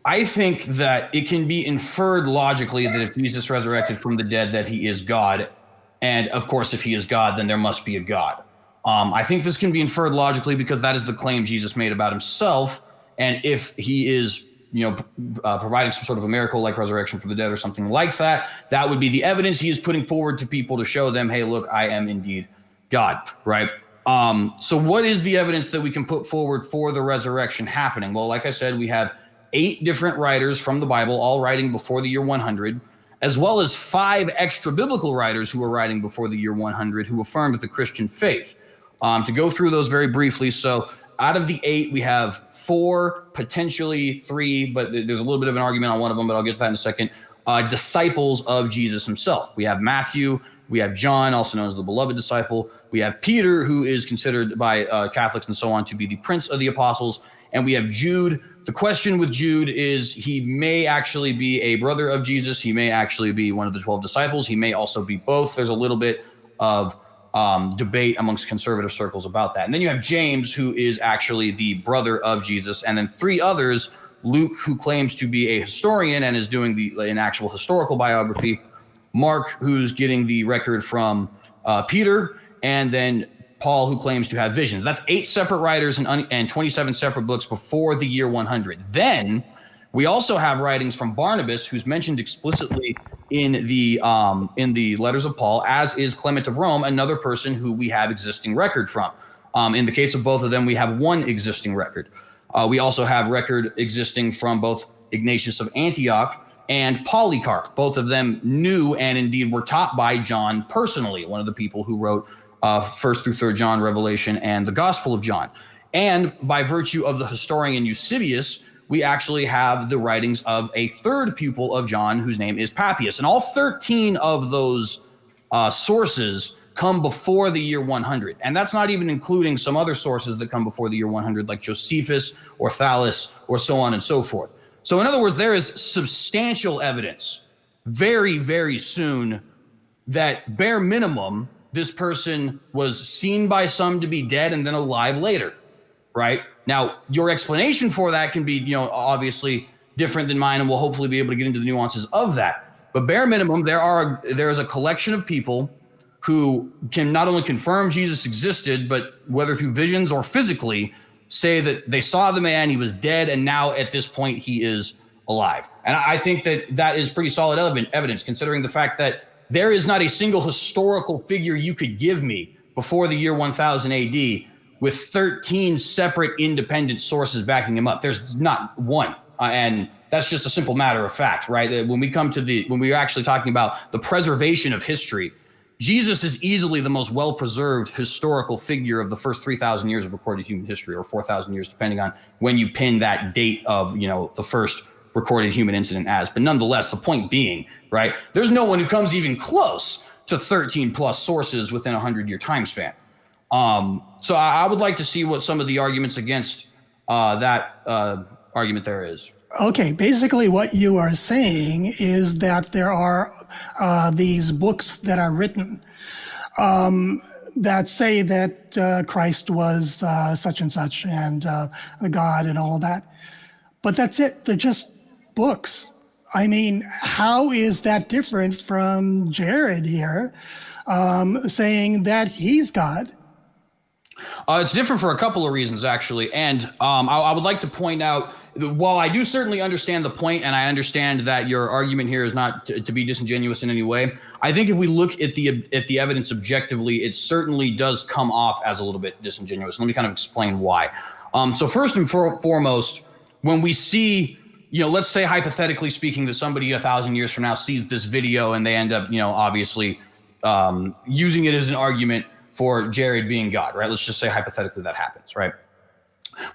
[SPEAKER 3] I think that it can be inferred logically that if Jesus resurrected from the dead, that he is God. And of course, if he is God, then there must be a God. I think this can be inferred logically because that is the claim Jesus made about himself. And if he is providing some sort of a miracle like resurrection from the dead or something like that, that would be the evidence he is putting forward to people to show them, hey, look, I am indeed God, right? So what is the evidence that we can put forward for the resurrection happening? Well, like I said, we have 8 different writers from the Bible, all writing before the year 100, as well as 5 extra biblical writers who were writing before the year 100 who affirmed the Christian faith. To go through those very briefly, so out of the 8, we have 4, potentially 3, but there's a little bit of an argument on one of them, but I'll get to that in a second, disciples of Jesus himself. We have Matthew, we have John, also known as the beloved disciple. We have Peter, who is considered by Catholics and so on to be the prince of the apostles. And we have Jude. The question with Jude is he may actually be a brother of Jesus. He may actually be one of the 12 disciples. He may also be both. There's a little bit of debate amongst conservative circles about that. And then you have James, who is actually the brother of Jesus. And then 3 others, Luke, who claims to be a historian and is doing an actual historical biography, Mark, who's getting the record from Peter, and then Paul, who claims to have visions. That's 8 separate writers and 27 separate books before the year 100. Then we also have writings from Barnabas, who's mentioned explicitly in the letters of Paul, as is Clement of Rome, another person who we have existing record from. In the case of both of them, we have 1 existing record. We also have record existing from both Ignatius of Antioch and Polycarp. Both of them knew and indeed were taught by John personally, one of the people who wrote 1st through 3rd John, Revelation, and the Gospel of John. And by virtue of the historian Eusebius, we actually have the writings of a 3rd pupil of John, whose name is Papias. And all 13 of those sources come before the year 100. And that's not even including some other sources that come before the year 100, like Josephus or Thales or so on and so forth. So in other words, there is substantial evidence very, very soon that bare minimum, this person was seen by some to be dead and then alive later, right? Now, your explanation for that can be, obviously different than mine, and we'll hopefully be able to get into the nuances of that. But bare minimum, there is a collection of people who can not only confirm Jesus existed, but whether through visions or physically, say that they saw the man, he was dead, and now at this point he is alive. And I think that is pretty solid evidence, considering the fact that there is not a single historical figure you could give me before the year 1000 AD with 13 separate independent sources backing him up. There's not one. And that's just a simple matter of fact, right? When we're actually talking about the preservation of history, Jesus is easily the most well-preserved historical figure of the first 3,000 years of recorded human history, or 4,000 years, depending on when you pin that date of, the first recorded human incident as. But nonetheless, the point being, right, there's no one who comes even close to 13 plus sources within a 100-year time span. So I would like to see what some of the arguments against that argument there is.
[SPEAKER 4] Okay, basically what you are saying is that there are these books that are written that say that Christ was such and such and God and all that. But that's it. They're just books. I mean, how is that different from Jared here saying that he's God?
[SPEAKER 3] It's different for a couple of reasons, actually. And I would like to point out, while I do certainly understand the point, and I understand that your argument here is not to be disingenuous in any way, I think if we look at the evidence objectively, it certainly does come off as a little bit disingenuous. Let me kind of explain why. So first and foremost, when we see, let's say hypothetically speaking that somebody 1,000 years from now sees this video and they end up, obviously using it as an argument for Jared being God, right? Let's just say hypothetically that happens, right?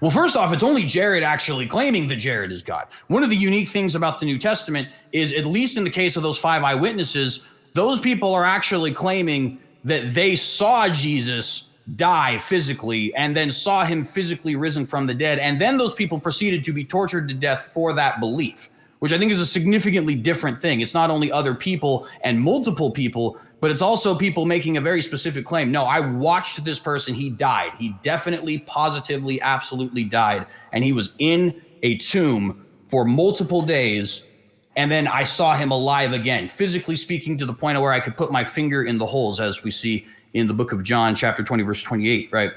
[SPEAKER 3] Well, first off, it's only Jared actually claiming that Jared is God. One of the unique things about the New Testament is, at least in the case of those 5 eyewitnesses, those people are actually claiming that they saw Jesus die physically and then saw him physically risen from the dead. And then those people proceeded to be tortured to death for that belief, which I think is a significantly different thing. It's not only other people and multiple people, but it's also people making a very specific claim. No, I watched this person. He died. He definitely, positively, absolutely died. And he was in a tomb for multiple days. And then I saw him alive again, physically speaking, to the point where I could put my finger in the holes, as we see in the book of John, chapter 20, verse 28, right?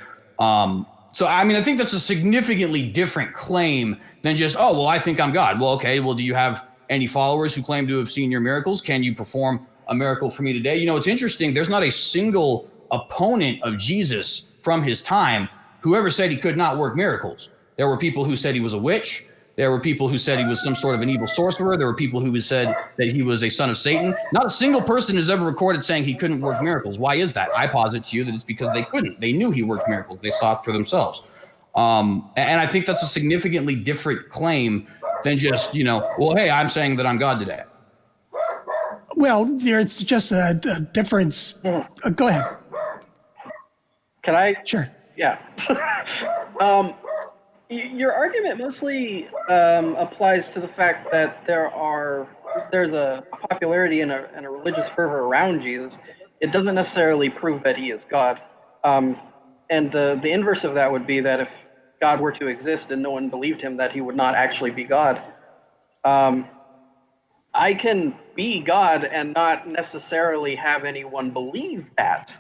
[SPEAKER 3] So, I mean, I think that's a significantly different claim than just, oh, well, I think I'm God. Well, okay, well, do you have any followers who claim to have seen your miracles? Can you perform a miracle for me today? You know, it's interesting. There's not a single opponent of Jesus from his time who ever said he could not work miracles. There were people who said he was a witch. There were people who said he was some sort of an evil sorcerer. There were people who said that he was a son of Satan. Not a single person has ever recorded saying he couldn't work miracles. Why is that? I posit to you that it's because they couldn't. They knew he worked miracles. They saw it for themselves. And I think that's a significantly different claim than just, you know, well, hey, I'm saying that I'm God today.
[SPEAKER 4] Well, there's just a difference. Go ahead.
[SPEAKER 5] Can I?
[SPEAKER 4] Sure.
[SPEAKER 5] Yeah. Your argument mostly applies to the fact that there's a popularity and a religious fervor around Jesus. It doesn't necessarily prove that he is God. And the inverse of that would be that if God were to exist and no one believed him, that he would not actually be God. I can be God and not necessarily have anyone believe that.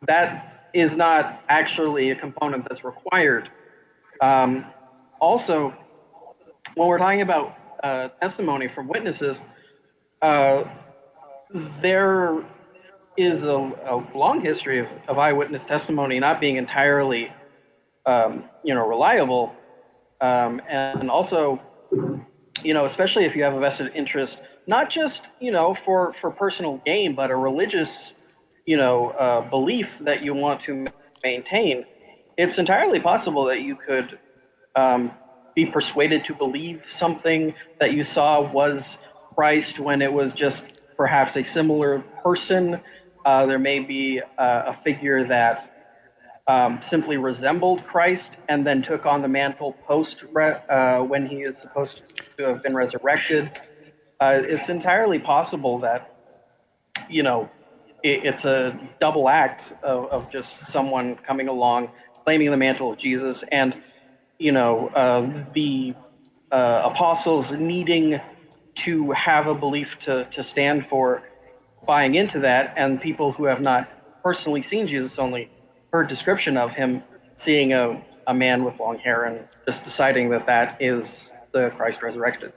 [SPEAKER 5] That is not actually a component that's required. Also, when we're talking about testimony from witnesses, there is a long history of eyewitness testimony not being entirely, reliable, and also, especially if you have a vested interest, not just for personal gain, but a religious, belief that you want to maintain. It's entirely possible that you could be persuaded to believe something that you saw was Christ when it was just perhaps a similar person. There may be a figure that simply resembled Christ and then took on the mantle when he is supposed to have been resurrected. It's entirely possible that, it's a double act of just someone coming along, claiming the mantle of Jesus, and the apostles needing to have a belief to stand for, buying into that, and people who have not personally seen Jesus, only heard description of him, seeing a man with long hair and just deciding that is the Christ resurrected.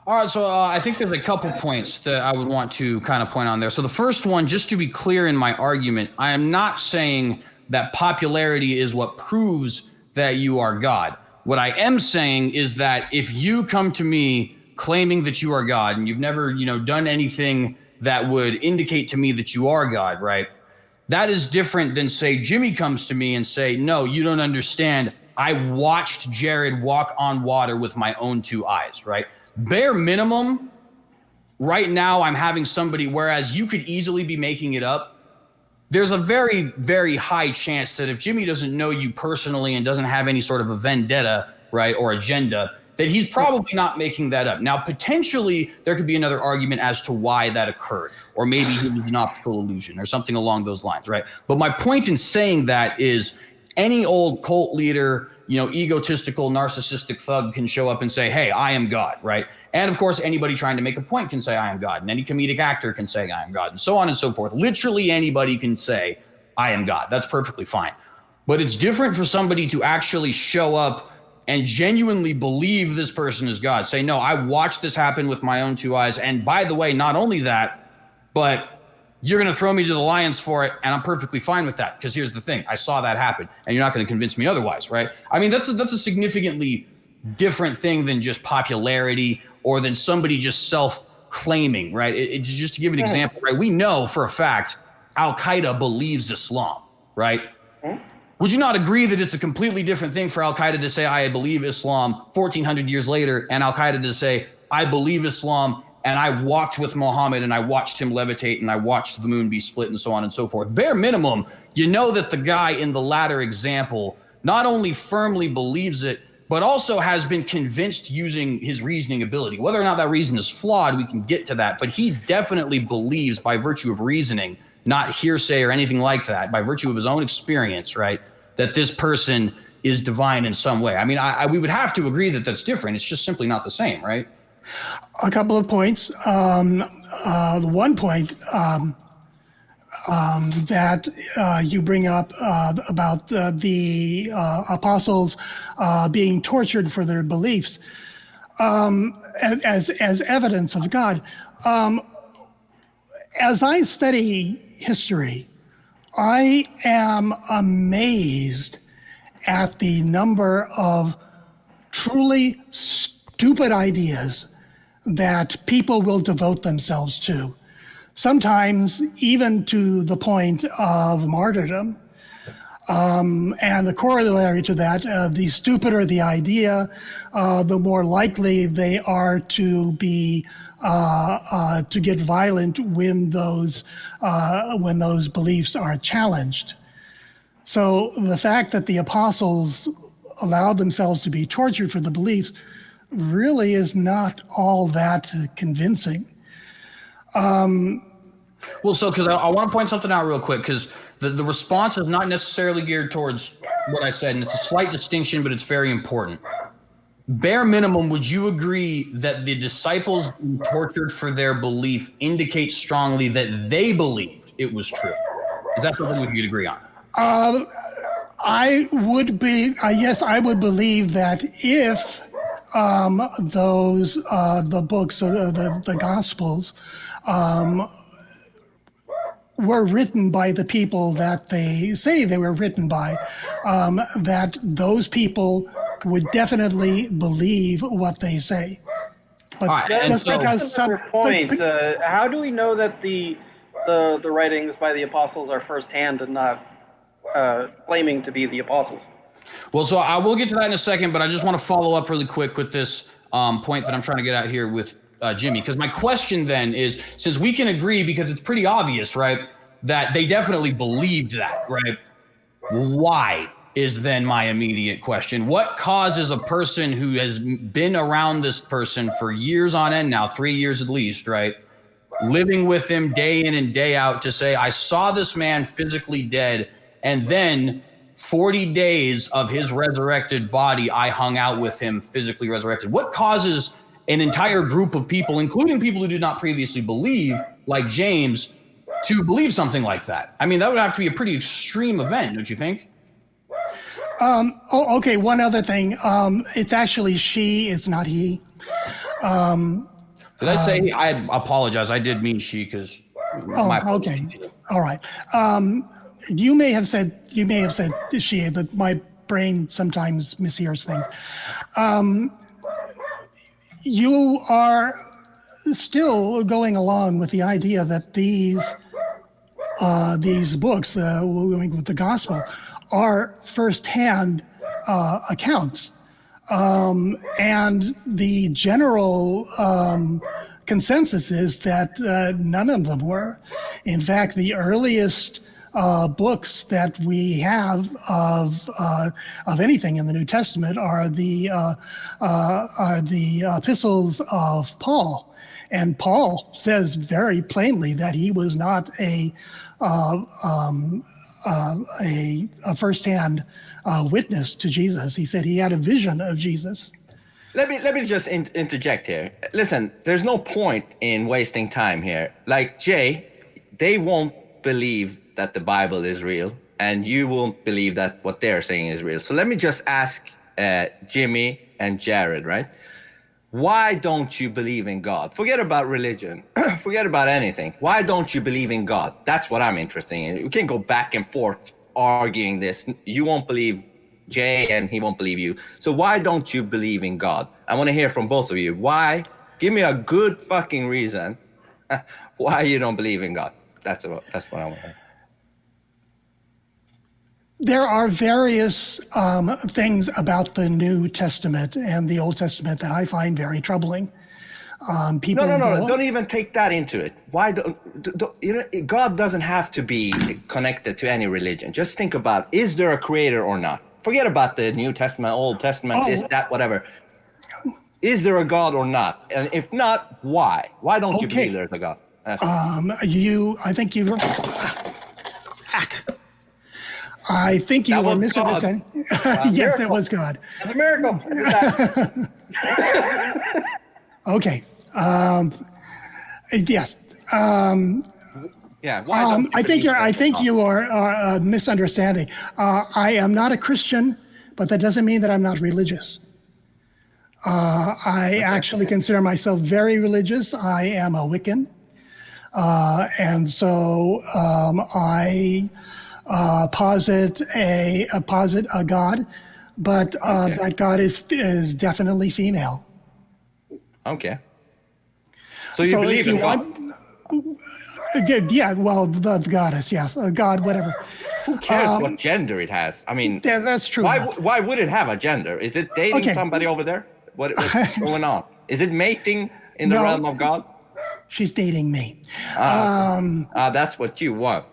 [SPEAKER 3] All right, so I think there's a couple points that I would want to kind of point on there. So the first one, just to be clear in my argument, I am not saying that popularity is what proves that you are God. What I am saying is that if you come to me claiming that you are God and you've never, done anything that would indicate to me that you are God, right? That is different than, say, Jimmy comes to me and say, no, you don't understand. I watched Jared walk on water with my own two eyes, right? Bare minimum, right now I'm having somebody, whereas you could easily be making it up, there's a very, very high chance that if Jimmy doesn't know you personally and doesn't have any sort of a vendetta, right, or agenda, that he's probably not making that up. Now, potentially, there could be another argument as to why that occurred, or maybe he was an optical illusion or something along those lines, right? But my point in saying that is any old cult leader, egotistical, narcissistic thug can show up and say, hey, I am God, right? And of course, anybody trying to make a point can say, I am God. And any comedic actor can say, I am God, and so on and so forth. Literally anybody can say, I am God. That's perfectly fine. But it's different for somebody to actually show up and genuinely believe this person is God. Say, no, I watched this happen with my own two eyes. And by the way, not only that, but you're going to throw me to the lions for it, and I'm perfectly fine with that, because here's the thing. I saw that happen, and you're not going to convince me otherwise, right? I mean, that's a significantly different thing than just popularity or than somebody just self-claiming, right? It's just to give an example, right? We know for a fact Al-Qaeda believes Islam, right? Would you not agree that it's a completely different thing for Al-Qaeda to say, I believe Islam 1,400 years later, and Al-Qaeda to say, I believe Islam, and I walked with Muhammad, and I watched him levitate, and I watched the moon be split, and so on and so forth. Bare minimum, you know that the guy in the latter example not only firmly believes it, but also has been convinced using his reasoning ability. Whether or not that reason is flawed, we can get to that, but he definitely believes by virtue of reasoning, not hearsay or anything like that, by virtue of his own experience, right, that this person is divine in some way. I mean, we would have to agree that that's different. It's just simply not the same, right?
[SPEAKER 4] A couple of points. One point, that you bring up about the apostles being tortured for their beliefs as evidence of God. As I study history, I am amazed at the number of truly stupid ideas that people will devote themselves to, sometimes even to the point of martyrdom. And the corollary to that, the stupider the idea, the more likely they are to be to get violent when those beliefs are challenged. So the fact that the apostles allowed themselves to be tortured for the beliefs really is not all that convincing.
[SPEAKER 3] Well, so because I want to point something out real quick, because the response is not necessarily geared towards what I said, and it's a slight distinction, but it's very important. Bare minimum, would you agree that the disciples being tortured for their belief indicates strongly that they believed it was true? Is that something we could agree on?
[SPEAKER 4] I would be, yes, I would believe that if the books or the Gospels were written by the people that they say they were written by, that those people would definitely believe what they say. But
[SPEAKER 3] right,
[SPEAKER 4] just
[SPEAKER 3] so,
[SPEAKER 4] because
[SPEAKER 5] That's another point. How do we know that the writings by the apostles are firsthand and not claiming to be the apostles?
[SPEAKER 3] Well, so I will get to that in a second, but I just want to follow up really quick with this point that I'm trying to get out here with Jimmy. Because my question then is, since we can agree, because it's pretty obvious, right, that they definitely believed that, right? Why is then my immediate question. What causes a person who has been around this person for years on end now, 3 years at least, right, living with him day in and day out, to say, I saw this man physically dead, and then 40 days of his resurrected body, I hung out with him physically resurrected? What causes an entire group of people, including people who did not previously believe, like James, to believe something like that? I mean, that would have to be a pretty extreme event, don't you think?
[SPEAKER 4] Okay, one other thing. It's actually she, it's not he.
[SPEAKER 3] Did I say he? I apologize. I did mean she, because.
[SPEAKER 4] Okay. All right. You may have said she, but my brain sometimes mishears things. You are still going along with the idea that these books, going with the gospel, are firsthand accounts. And the general consensus is that none of them were. In fact, the earliest books that we have of anything in the New Testament are the epistles of Paul. And Paul says very plainly that he was not a firsthand witness to Jesus. He said he had a vision of Jesus.
[SPEAKER 2] Let me just interject here. Listen, there's no point in wasting time here. Like Jay, they won't believe that the Bible is real, and you won't believe that what they're saying is real. So let me just ask Jimmy and Jared, right? Why don't you believe in God? Forget about religion. Forget about anything. Why don't you believe in God? That's what I'm interested in. We can go back and forth arguing this. You won't believe Jay, and he won't believe you. So why don't you believe in God? I want to hear from both of you. Why? Give me a good fucking reason why you don't believe in God. That's what I want to hear.
[SPEAKER 4] There are various things about the New Testament and the Old Testament that I find very troubling. People
[SPEAKER 2] No. Don't even take that into it. Why don't you know? God doesn't have to be connected to any religion. Just think about: is there a creator or not? Forget about the New Testament, Old Testament, this, that, whatever. Is there a God or not? And if not, why? Why don't you believe there's a God?
[SPEAKER 4] I think you were misunderstanding. Yes, it was God.
[SPEAKER 5] It's a miracle.
[SPEAKER 4] Okay. Yes.
[SPEAKER 2] Yeah. Why don't
[SPEAKER 4] I think
[SPEAKER 2] believe
[SPEAKER 4] you are misunderstanding. I am not a Christian, but that doesn't mean that I'm not religious. I actually consider myself very religious. I am a Wiccan. And so I posit a God, but that God is definitely female.
[SPEAKER 2] Okay. So you believe in God?
[SPEAKER 4] Yeah, well, the goddess, yes, God, whatever.
[SPEAKER 2] Who cares what gender it has? I mean,
[SPEAKER 4] Yeah, that's true.
[SPEAKER 2] why would it have a gender? Is it dating somebody over there? What's going on? Is it mating in the realm of God?
[SPEAKER 4] She's dating me.
[SPEAKER 2] That's what you want.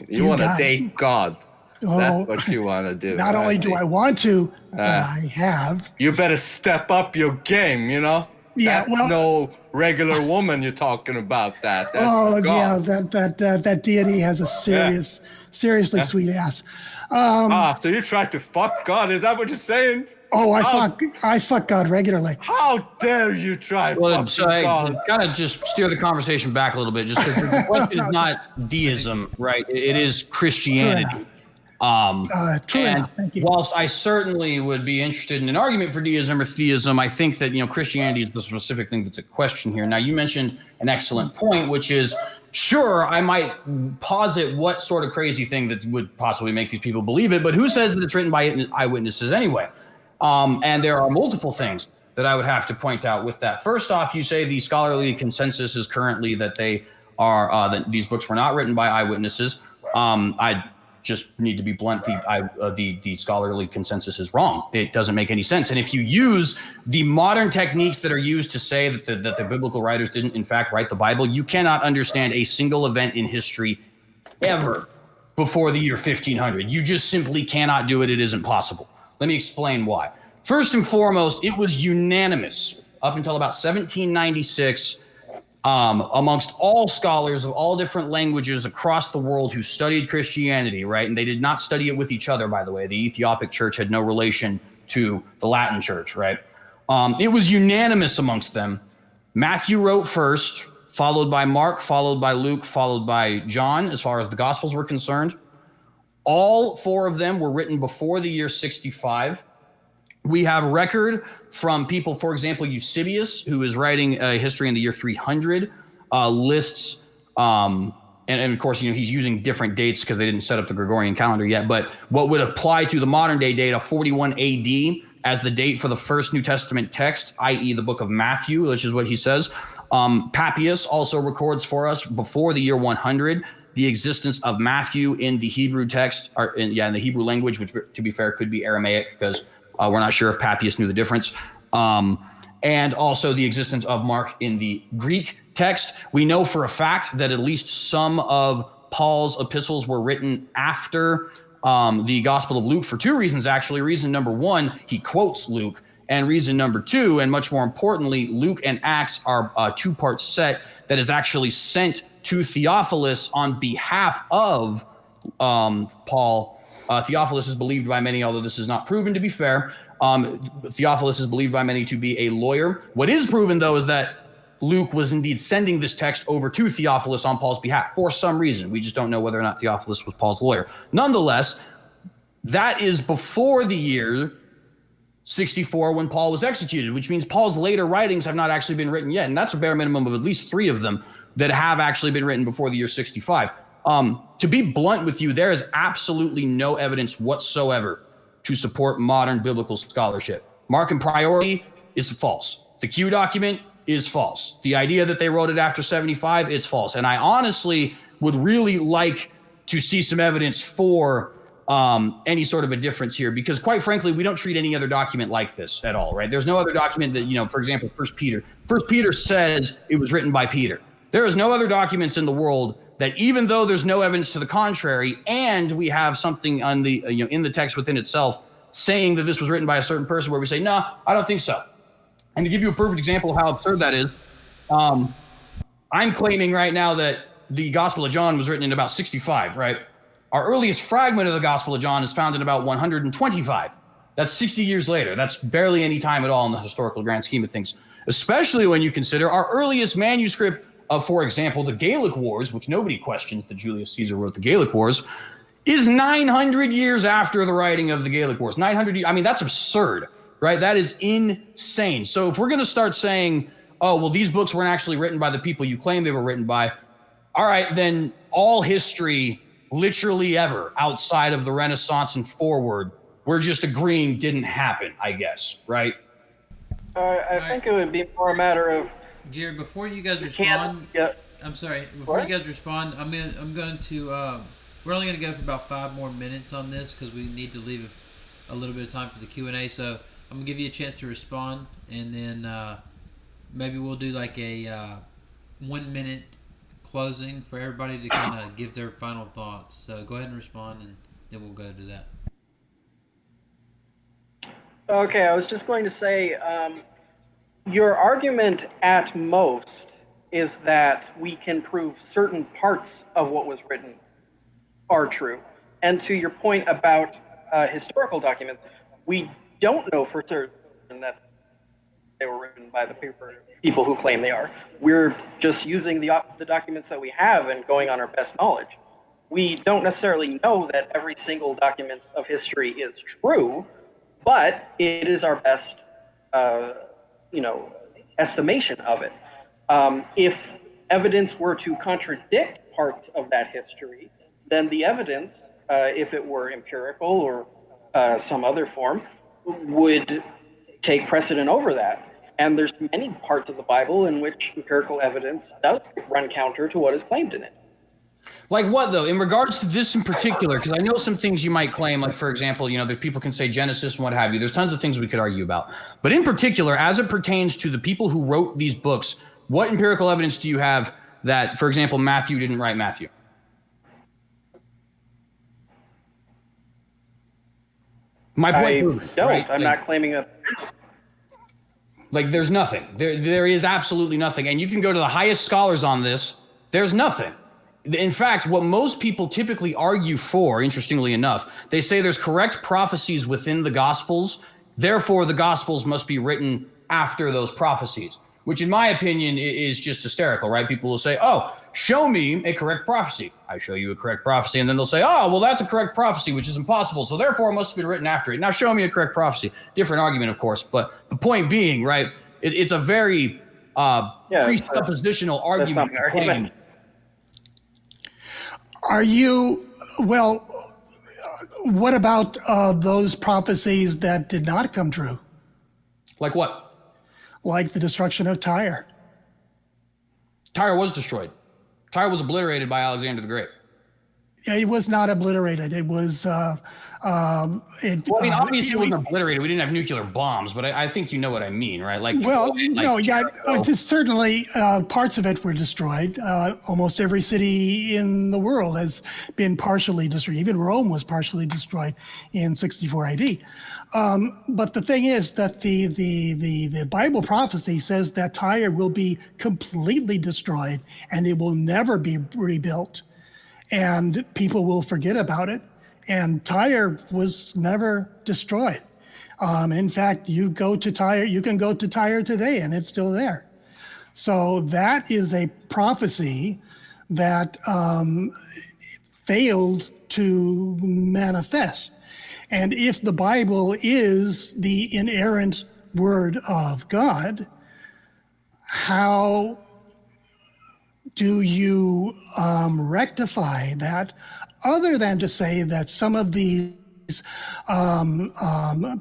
[SPEAKER 2] You want to date God. That's what you want to do.
[SPEAKER 4] Not only do I want to, but I have.
[SPEAKER 2] You better step up your game, you know?
[SPEAKER 4] Yeah,
[SPEAKER 2] That's no regular woman you're talking about. That's God.
[SPEAKER 4] Yeah, that deity has a seriously sweet ass.
[SPEAKER 2] So you tried to fuck God? Is that what you're saying?
[SPEAKER 4] Oh, I fuck God regularly.
[SPEAKER 2] How dare you try
[SPEAKER 3] Well,
[SPEAKER 2] fucking
[SPEAKER 3] so I
[SPEAKER 2] God?
[SPEAKER 3] kind of just steer the conversation back a little bit, just because the question is not deism, right? It is Christianity.
[SPEAKER 4] True enough. Thank you.
[SPEAKER 3] Whilst I certainly would be interested in an argument for deism or theism, I think that Christianity is the specific thing that's at question here. Now, you mentioned an excellent point, which is, sure, I might posit what sort of crazy thing that would possibly make these people believe it, but who says that it's written by eyewitnesses anyway? And there are multiple things that I would have to point out with that. First off, you say the scholarly consensus is currently that that these books were not written by eyewitnesses. I just need to be blunt. The scholarly consensus is wrong. It doesn't make any sense. And if you use the modern techniques that are used to say that the biblical writers didn't in fact write the Bible, you cannot understand a single event in history ever before the year 1500. You just simply cannot do it. It isn't possible. Let me explain why. First and foremost, it was unanimous up until about 1796 amongst all scholars of all different languages across the world who studied Christianity, right? And they did not study it with each other, by the way. The Ethiopic church had no relation to the Latin church, right? It was unanimous amongst them. Matthew wrote first, followed by Mark, followed by Luke, followed by John, as far as the Gospels were concerned. All four of them were written before the year 65. We have record from people, for example, Eusebius, who is writing a history in the year 300, lists, and of course, he's using different dates because they didn't set up the Gregorian calendar yet, but what would apply to the modern day date of 41 AD as the date for the first New Testament text, i.e. the book of Matthew, which is what he says. Papias also records for us before the year 100 the existence of Matthew in the Hebrew text, in the Hebrew language, which, to be fair, could be Aramaic because we're not sure if Papias knew the difference. And also the existence of Mark in the Greek text. We know for a fact that at least some of Paul's epistles were written after the Gospel of Luke for two reasons, actually. Reason number one, he quotes Luke. And reason number two, and much more importantly, Luke and Acts are a two-part set that is actually sent to Theophilus on behalf of Paul. Theophilus is believed by many, although this is not proven to be fair. Theophilus is believed by many to be a lawyer. What is proven, though, is that Luke was indeed sending this text over to Theophilus on Paul's behalf for some reason. We just don't know whether or not Theophilus was Paul's lawyer. Nonetheless, that is before the year 64 when Paul was executed, which means Paul's later writings have not actually been written yet. And that's a bare minimum of at least 3 of them that have actually been written before the year 65. To be blunt with you, there is absolutely no evidence whatsoever to support modern biblical scholarship. Markan Priority is false. The Q document is false. The idea that they wrote it after 75 is false. And I honestly would really like to see some evidence for any sort of a difference here, because quite frankly, we don't treat any other document like this at all, right? There's no other document that, for example, First Peter says it was written by Peter. There is no other documents in the world that, even though there's no evidence to the contrary, and we have something on the in the text within itself saying that this was written by a certain person, where we say, no, I don't think so. And to give you a perfect example of how absurd that is, I'm claiming right now that the Gospel of John was written in about 65, right? Our earliest fragment of the Gospel of John is found in about 125. That's 60 years later. That's barely any time at all in the historical grand scheme of things, especially when you consider our earliest manuscript of, for example, the Gallic Wars, which nobody questions that Julius Caesar wrote the Gallic Wars, is 900 years after the writing of the Gallic Wars. 900, I mean, that's absurd, right? That is insane. So if we're going to start saying, oh, well, these books weren't actually written by the people you claim they were written by, all right, then all history, literally ever, outside of the Renaissance and forward, we're just agreeing didn't happen, I guess, right?
[SPEAKER 5] I think it would be more a matter of...
[SPEAKER 1] Jared, before you guys respond, I'm sorry. Before you guys respond, I'm going to. We're only going to go for about 5 more minutes on this because we need to leave a little bit of time for the Q&A. So I'm going to give you a chance to respond, and then maybe we'll do like a 1 minute closing for everybody to kind of give their final thoughts. So go ahead and respond, and then we'll go to that.
[SPEAKER 5] Okay, I was just going to say, your argument at most is that we can prove certain parts of what was written are true. And to your point about historical documents, we don't know for certain that they were written by the people who claim they are. We're just using the documents that we have and going on our best knowledge. We don't necessarily know that every single document of history is true, but it is our best, estimation of it. If evidence were to contradict parts of that history, then the evidence, if it were empirical or some other form, would take precedent over that. And there's many parts of the Bible in which empirical evidence does run counter to what is claimed in it.
[SPEAKER 3] Like what, though, in regards to this in particular? Because I know some things you might claim, like, for example, there's people can say Genesis and what have you. There's tons of things we could argue about. But in particular, as it pertains to the people who wrote these books, what empirical evidence do you have that, for example, Matthew didn't write Matthew? My point is,
[SPEAKER 5] don't.
[SPEAKER 3] right?
[SPEAKER 5] I'm not claiming that.
[SPEAKER 3] Like, there's nothing. There is absolutely nothing. And you can go to the highest scholars on this. There's nothing. In fact, what most people typically argue for, interestingly enough, they say there's correct prophecies within the Gospels. Therefore, the Gospels must be written after those prophecies, which in my opinion is just hysterical, right? People will say, oh, show me a correct prophecy. I show you a correct prophecy. And then they'll say, oh, well, that's a correct prophecy, which is impossible. So therefore, it must have been written after it. Now, show me a correct prophecy. Different argument, of course. But the point being, right, it's a very presuppositional argument.
[SPEAKER 4] Are you, what about those prophecies that did not come true?
[SPEAKER 3] Like what?
[SPEAKER 4] Like the destruction of Tyre.
[SPEAKER 3] Tyre was destroyed. Tyre was obliterated by Alexander the Great.
[SPEAKER 4] It was not obliterated. It was.
[SPEAKER 3] Obviously it wasn't obliterated. We didn't have nuclear bombs, but I think you know what I mean, right?
[SPEAKER 4] Certainly parts of it were destroyed. Almost every city in the world has been partially destroyed. Even Rome was partially destroyed in 64 AD. But the thing is that the Bible prophecy says that Tyre will be completely destroyed and it will never be rebuilt, and people will forget about it. And Tyre was never destroyed. In fact, you can go to Tyre today and it's still there. So that is a prophecy that failed to manifest. And if the Bible is the inerrant word of God, how do you rectify that, other than to say that some of these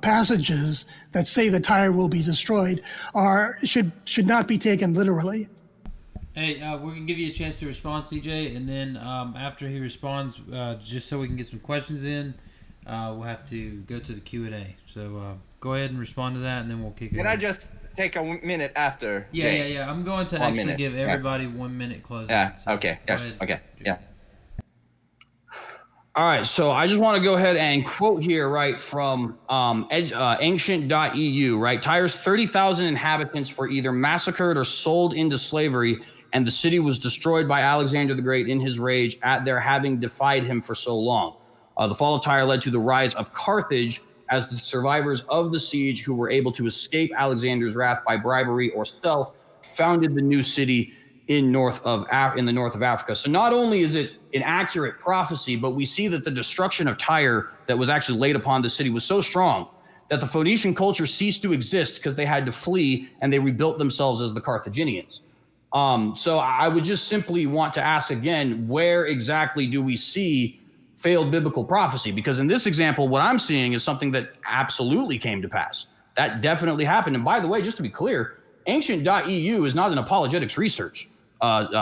[SPEAKER 4] passages that say that Tyre will be destroyed should not be taken literally?
[SPEAKER 1] Hey, we're going to give you a chance to respond, CJ, and then after he responds, just so we can get some questions in, we'll have to go to the Q&A. So go ahead and respond to that, and then we'll kick it.
[SPEAKER 2] Can I just take a minute after?
[SPEAKER 1] Yeah. I'm going to actually give everybody 1 minute closing.
[SPEAKER 2] Yeah,
[SPEAKER 1] so
[SPEAKER 2] okay, yes, okay, yeah.
[SPEAKER 3] All right, so I just want to go ahead and quote here, right, from ancient.eu, right? Tyre's 30,000 inhabitants were either massacred or sold into slavery, and the city was destroyed by Alexander the Great in his rage at their having defied him for so long. The fall of Tyre led to the rise of Carthage as the survivors of the siege who were able to escape Alexander's wrath by bribery or stealth founded the new city in the north of Africa. So not only is it an accurate prophecy, but we see that the destruction of Tyre that was actually laid upon the city was so strong that the Phoenician culture ceased to exist because they had to flee and they rebuilt themselves as the Carthaginians. So I would just simply want to ask again, where exactly do we see failed biblical prophecy? Because in this example, what I'm seeing is something that absolutely came to pass. That definitely happened. And by the way, just to be clear, ancient.eu is not an apologetics research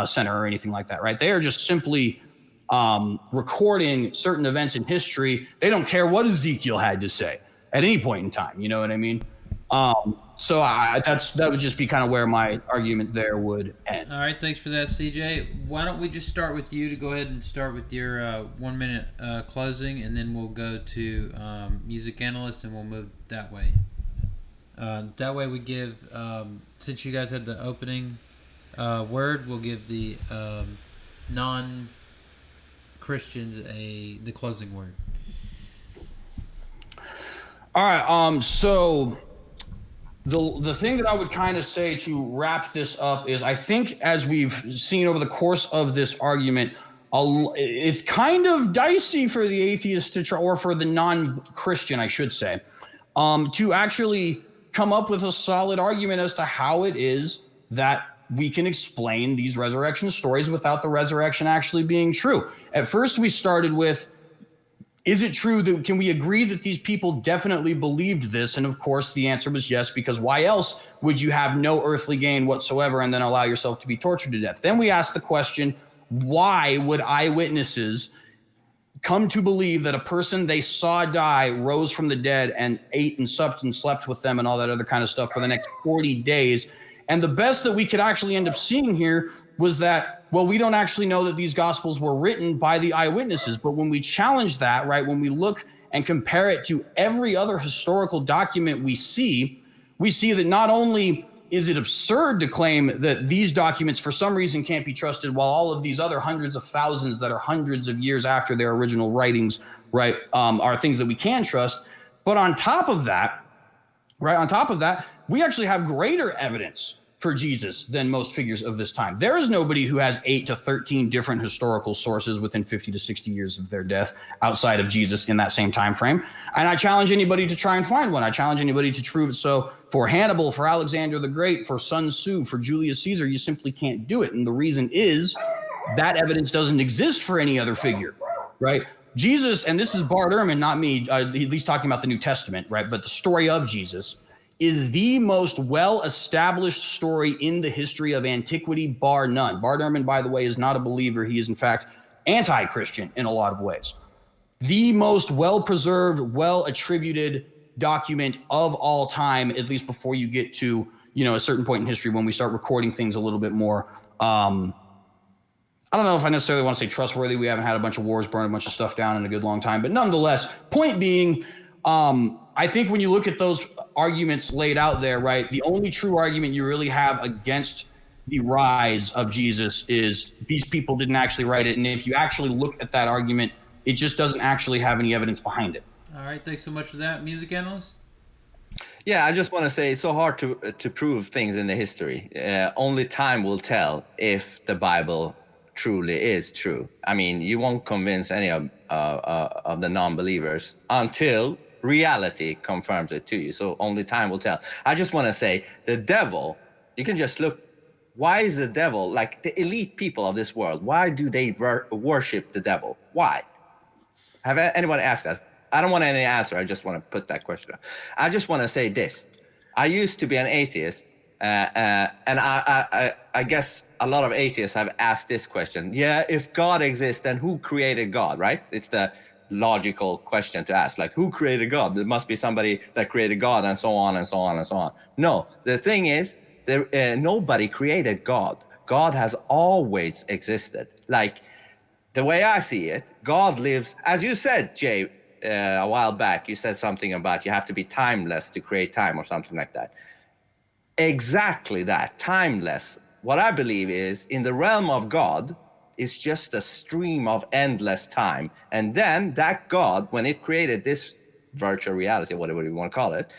[SPEAKER 3] center or anything like that, right? They are just simply recording certain events in history. They don't care what Ezekiel had to say at any point in time. You know what I mean? So that would just be kind of where my argument there would end.
[SPEAKER 1] All right, thanks for that, CJ. Why don't we just start with you to go ahead and start with your 1 minute closing, and then we'll go to music analysts, and we'll move that way. That way we give, since you guys had the opening word, we'll give the non-Christians the closing word.
[SPEAKER 3] All right. So the thing that I would kind of say to wrap this up is, I think as we've seen over the course of this argument, it's kind of dicey for the atheist to try, or for the non-Christian, I should say, to actually come up with a solid argument as to how it is that we can explain these resurrection stories without the resurrection actually being true. At first, we started with, is it true that, can we agree that these people definitely believed this? And of course, the answer was yes, because why else would you have no earthly gain whatsoever and then allow yourself to be tortured to death? Then we asked the question, why would eyewitnesses come to believe that a person they saw die rose from the dead and ate and supped and slept with them and all that other kind of stuff for the next 40 days? And the best that we could actually end up seeing here was that, well, we don't actually know that these gospels were written by the eyewitnesses. But when we challenge that, right, when we look and compare it to every other historical document we see that not only is it absurd to claim that these documents for some reason can't be trusted, while all of these other hundreds of thousands that are hundreds of years after their original writings, right, are things that we can trust. But on top of that, we actually have greater evidence for Jesus than most figures of this time. There is nobody who has 8 to 13 different historical sources within 50 to 60 years of their death outside of Jesus in that same time frame. And I challenge anybody to try and find one. I challenge anybody to prove it. So for Hannibal, for Alexander the Great, for Sun Tzu, for Julius Caesar, you simply can't do it. And the reason is that evidence doesn't exist for any other figure, right? Jesus, and this is Bart Ehrman, not me, he's talking about the New Testament, right? But the story of Jesus is the most well-established story in the history of antiquity, bar none. Bart Ehrman, by the way, is not a believer. He is, in fact, anti-Christian in a lot of ways. The most well-preserved, well-attributed document of all time, at least before you get to, a certain point in history when we start recording things a little bit more. I don't know if I necessarily want to say trustworthy. We haven't had a bunch of wars, burned a bunch of stuff down in a good long time. But nonetheless, point being, I think when you look at those arguments laid out there, right, the only true argument you really have against the rise of Jesus is these people didn't actually write it. And if you actually look at that argument, it just doesn't actually have any evidence behind it.
[SPEAKER 1] All right, thanks so much for that. Music analyst?
[SPEAKER 2] Yeah, I just want to say it's so hard to prove things in the history. Only time will tell if the Bible truly is true. I mean, you won't convince any of the non-believers until reality confirms it to you. So only time will tell. I just want to say the devil, you can just look, why is the devil, like the elite people of this world, why do they worship the devil? Why? Have anyone asked that? I don't want any answer. I just want to put that question up. I just want to say this. I used to be an atheist, and I guess a lot of atheists have asked this question. Yeah, if God exists, then who created God, right? It's the logical question to ask, like, who created God? There must be somebody that created God, and so on and so on and so on. No, the thing is, nobody created God. God has always existed. Like, the way I see it, God lives, as you said, Jay, a while back, you said something about you have to be timeless to create time or something like that. Exactly that, timeless. What I believe is, in the realm of God, is just a stream of endless time. And then that God, when it created this virtual reality, whatever you want to call it,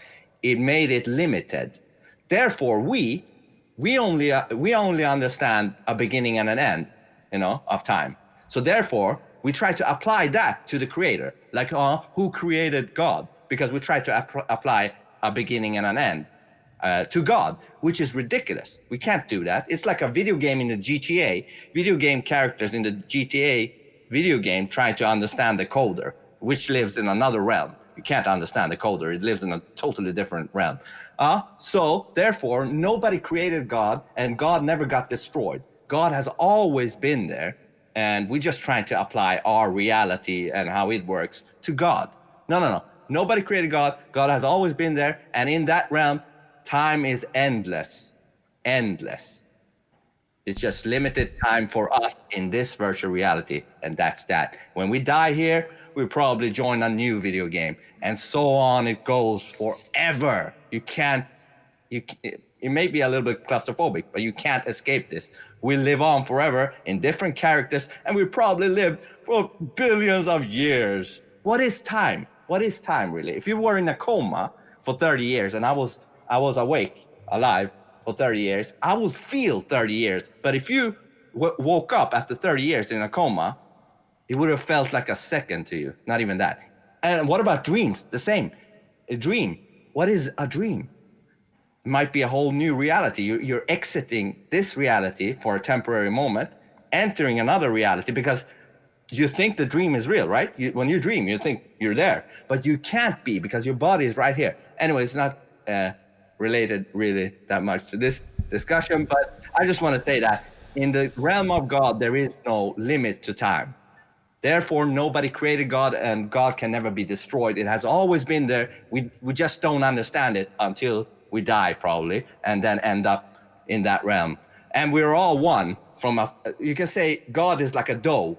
[SPEAKER 2] it made it limited. Therefore, we, we only understand a beginning and an end, of time. So therefore, we try to apply that to the creator, like who created God, because we try to apply a beginning and an end to God, which is ridiculous. We can't do that. It's like a video game in the GTA, video game characters in the GTA video game trying to understand the coder, which lives in another realm. You can't understand the coder. It lives in a totally different realm. So therefore, nobody created God, and God never got destroyed. God has always been there, and we're just trying to apply our reality and how it works to God. No. Nobody created God. God has always been there, and in that realm, time is endless. Endless. It's just limited time for us in this virtual reality, and that's that. When we die here, we probably join a new video game, and so on it goes forever. It may be a little bit claustrophobic, but you can't escape this. We live on forever in different characters, and we probably lived for billions of years. What is time? What is time, really? If you were in a coma for 30 years, and I was awake, alive, for 30 years, I would feel 30 years. But if you woke up after 30 years in a coma, it would have felt like a second to you, not even that. And what about dreams? The same. A dream. What is a dream? It might be a whole new reality. You're exiting this reality for a temporary moment, entering another reality, because you think the dream is real, right? When you dream, you think you're there, but you can't be because your body is right here. Anyway, it's not related really that much to this discussion, but I just want to say that in the realm of God, there is no limit to time. Therefore, nobody created God, and God can never be destroyed. It has always been there. We just don't understand it until we die, probably, and then end up in that realm. And we're all one from us. You can say God is like a dough,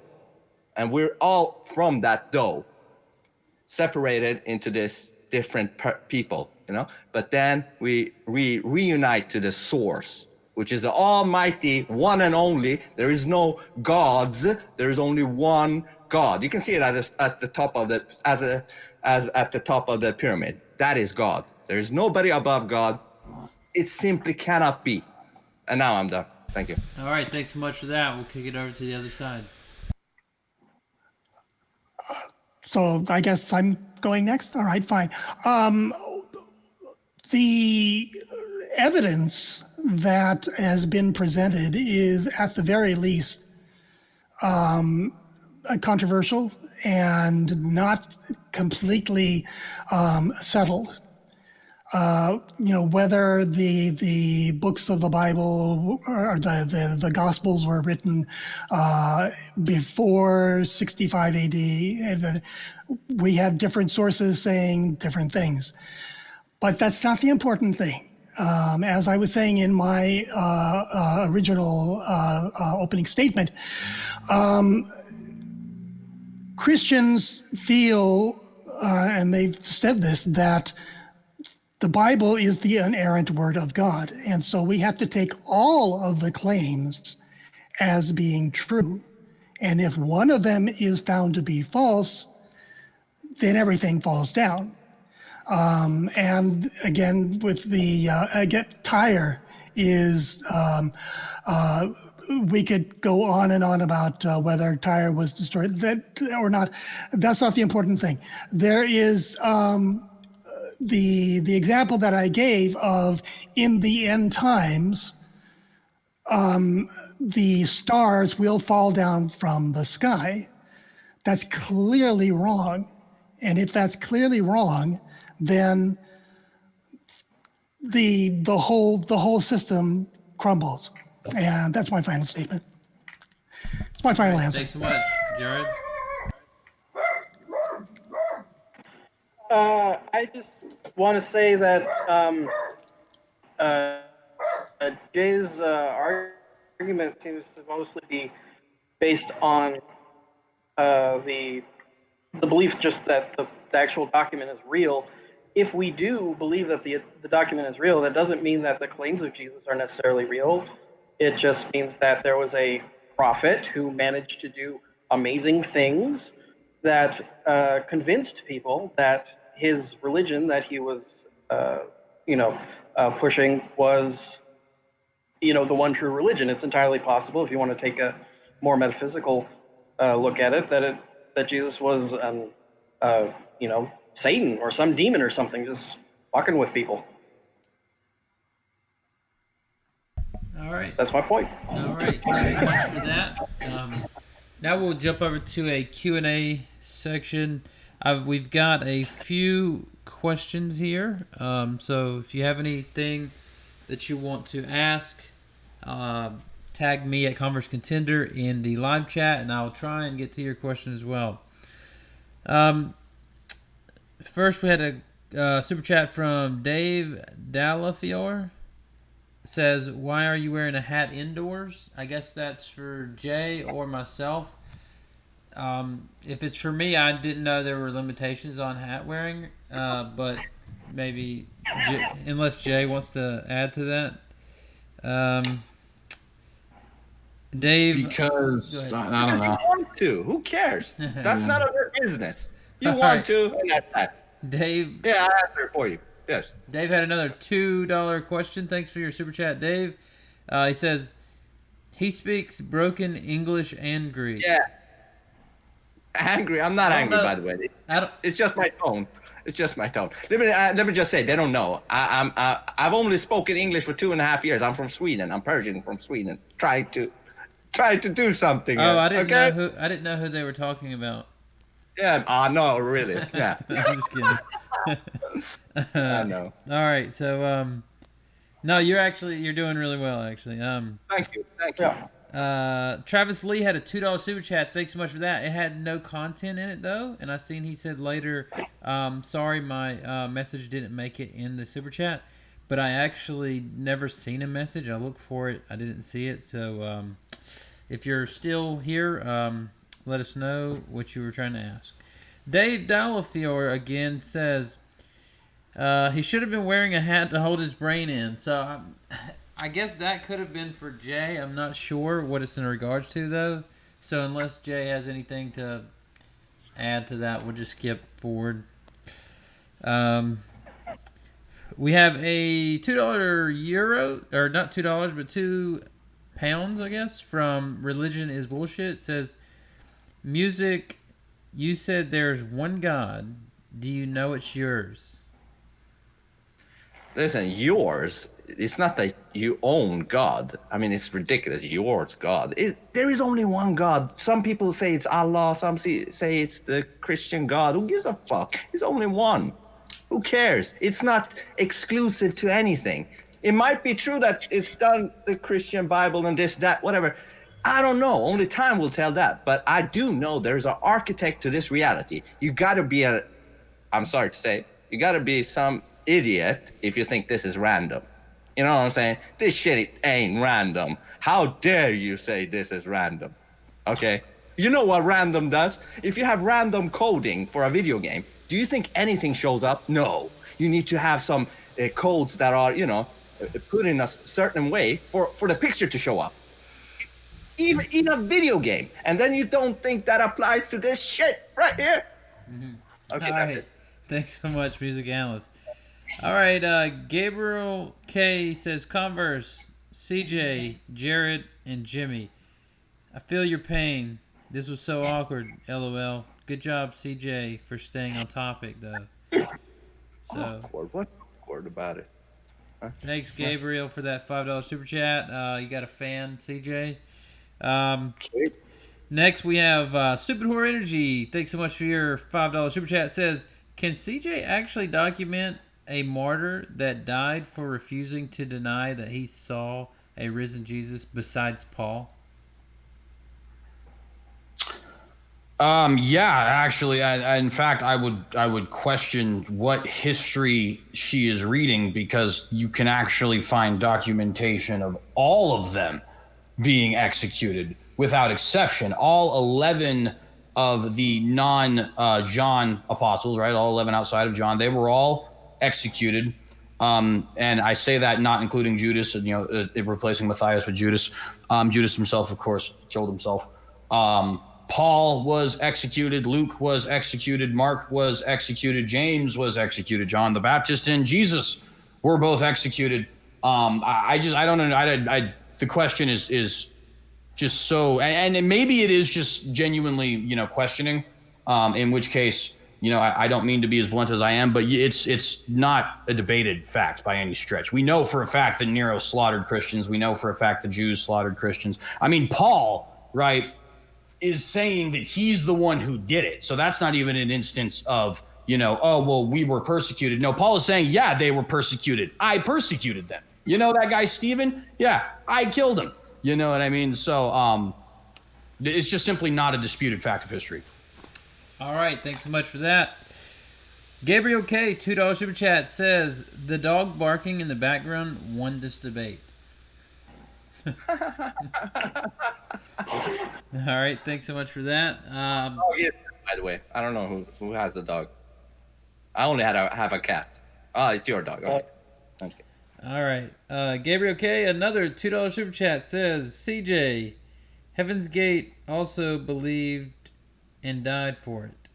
[SPEAKER 2] and we're all from that dough, separated into this different people, but then we reunite to the source, which is the almighty one and only. There is no gods. There is only one God. You can see it at the top of as at the top of the pyramid. That is God. There is nobody above God. It simply cannot be. And now I'm done. Thank you.
[SPEAKER 1] All right, thanks so much for that. We'll kick it over to the other side.
[SPEAKER 4] So I guess I'm going next. All right, fine. The evidence that has been presented is, at the very least, controversial and not completely settled. Whether the books of the Bible or the Gospels were written before 65 AD, we have different sources saying different things. But that's not the important thing. As I was saying in my original opening statement, Christians feel, and they've said this, that the Bible is the inerrant word of God. And so we have to take all of the claims as being true. And if one of them is found to be false, then everything falls down. And again, with the Tyre is, we could go on and on about whether Tyre was destroyed or not. That's not the important thing. There is the example that I gave of in the end times, the stars will fall down from the sky. That's clearly wrong. And if that's clearly wrong, then the whole system crumbles. And that's my final statement. It's my final answer.
[SPEAKER 1] Thanks so much, Jared.
[SPEAKER 5] I just want to say that Jay's argument seems to mostly be based on the belief just that the actual document is real. If we do believe that the document is real, that doesn't mean that the claims of Jesus are necessarily real. It just means that there was a prophet who managed to do amazing things that convinced people that his religion that he was, pushing was the one true religion. It's entirely possible, if you want to take a more metaphysical look at it, that Jesus was Satan or some demon or something, just fucking with people.
[SPEAKER 1] All right.
[SPEAKER 5] That's my point.
[SPEAKER 1] All right. Thanks so much for that. Now we'll jump over to a Q&A section. We've got a few questions here. So if you have anything that you want to ask, tag me at Converse Contender in the live chat, and I'll try and get to your question as well. First, we had a super chat from Dave Dalafiore. Says, why are you wearing a hat indoors? I guess that's for Jay or myself. If it's for me, I didn't know there were limitations on hat wearing, but maybe unless Jay wants to add to that. Dave,
[SPEAKER 3] because I don't know.
[SPEAKER 2] You want to? Who cares? That's none of their business. You want to, and that's that.
[SPEAKER 1] Dave.
[SPEAKER 2] Yeah, I answer it for you. Yes.
[SPEAKER 1] Dave had another $2 question. Thanks for your super chat, Dave. He says he speaks broken English and Greek.
[SPEAKER 2] Yeah. Angry? I'm not angry, by the way. It's just my tone. It's just my tone. Let me just say, they don't know. I've only spoken English for 2.5 years. I'm from Sweden. I'm Persian from Sweden. Trying to do something.
[SPEAKER 1] Oh, I didn't know who they were talking about.
[SPEAKER 2] Yeah. No, really. Yeah.
[SPEAKER 1] I'm just kidding.
[SPEAKER 2] I know.
[SPEAKER 1] All right. So, no, you're doing really well, actually.
[SPEAKER 2] Thank you.
[SPEAKER 1] Travis Lee had a $2 super chat. Thanks so much for that. It had no content in it though, and I seen he said later, sorry, my message didn't make it in the super chat, but I actually never seen a message. I looked for it, I didn't see it. So if you're still here, let us know what you were trying to ask. Dave Dalafiore again says he should have been wearing a hat to hold his brain in. So I guess that could have been for Jay. I'm not sure what it's in regards to, though. So unless Jay has anything to add to that, we'll just skip forward. We have a $2 euro, or not $2, but £2, I guess, from Religion is Bullshit. It says, music, you said there's one God. Do you know it's yours?
[SPEAKER 2] Listen, yours. It's not that you own God. I mean, it's ridiculous. Yours God. There is only one God. Some people say it's Allah. Some say it's the Christian God. Who gives a fuck? It's only one. Who cares? It's not exclusive to anything. It might be true that it's done the Christian Bible and this, that, whatever. I don't know. Only time will tell that. But I do know there's an architect to this reality. You got to be I'm sorry to say, you got to be some idiot if you think this is random. You know what I'm saying? This shit ain't random. How dare you say this is random? Okay? You know what random does? If you have random coding for a video game, do you think anything shows up? No. You need to have some codes that are, put in a certain way for the picture to show up. Even in a video game. And then you don't think that applies to this shit right here?
[SPEAKER 1] Mm-hmm.
[SPEAKER 2] Okay,
[SPEAKER 1] that's it. Thanks so much, Music Analyst. All right, Gabriel K says, Converse, CJ, Jared, and Jimmy. I feel your pain. This was so awkward, LOL. Good job, CJ, for staying on topic, though. So,
[SPEAKER 2] awkward? What's awkward about it? Huh?
[SPEAKER 1] Thanks, Gabriel, for that $5 super chat. You got a fan, CJ. Next, we have Stupid Whore Energy. Thanks so much for your $5 super chat. It says, can CJ actually document a martyr that died for refusing to deny that he saw a risen Jesus besides Paul?
[SPEAKER 3] Yeah, actually, in fact, I would question what history she is reading, because you can actually find documentation of all of them being executed without exception. All 11 of the non-John apostles, right? All 11 outside of John, they were all executed. And I say that not including Judas, replacing Matthias with Judas. Judas himself, of course, killed himself. Paul was executed. Luke was executed. Mark was executed. James was executed. John the Baptist and Jesus were both executed. I don't know. The question is just so, and maybe it is just genuinely, questioning, in which case, I don't mean to be as blunt as I am, but it's not a debated fact by any stretch. We know for a fact that Nero slaughtered Christians. We know for a fact the Jews slaughtered Christians. I mean, Paul, right, is saying that he's the one who did it. So that's not even an instance of, oh, well, we were persecuted. No, Paul is saying, yeah, they were persecuted. I persecuted them. That guy, Stephen? Yeah, I killed him. You know what I mean? So it's just simply not a disputed fact of history.
[SPEAKER 1] All right, thanks so much for that. Gabriel K, $2 super chat, says, the dog barking in the background won this debate. All right, thanks so much for that.
[SPEAKER 2] Yeah, by the way, I don't know who has the dog. I only have a cat. Oh, it's your dog. Okay.
[SPEAKER 1] All right. Gabriel K, another $2 super chat, says, CJ, Heaven's Gate also believed and died for it.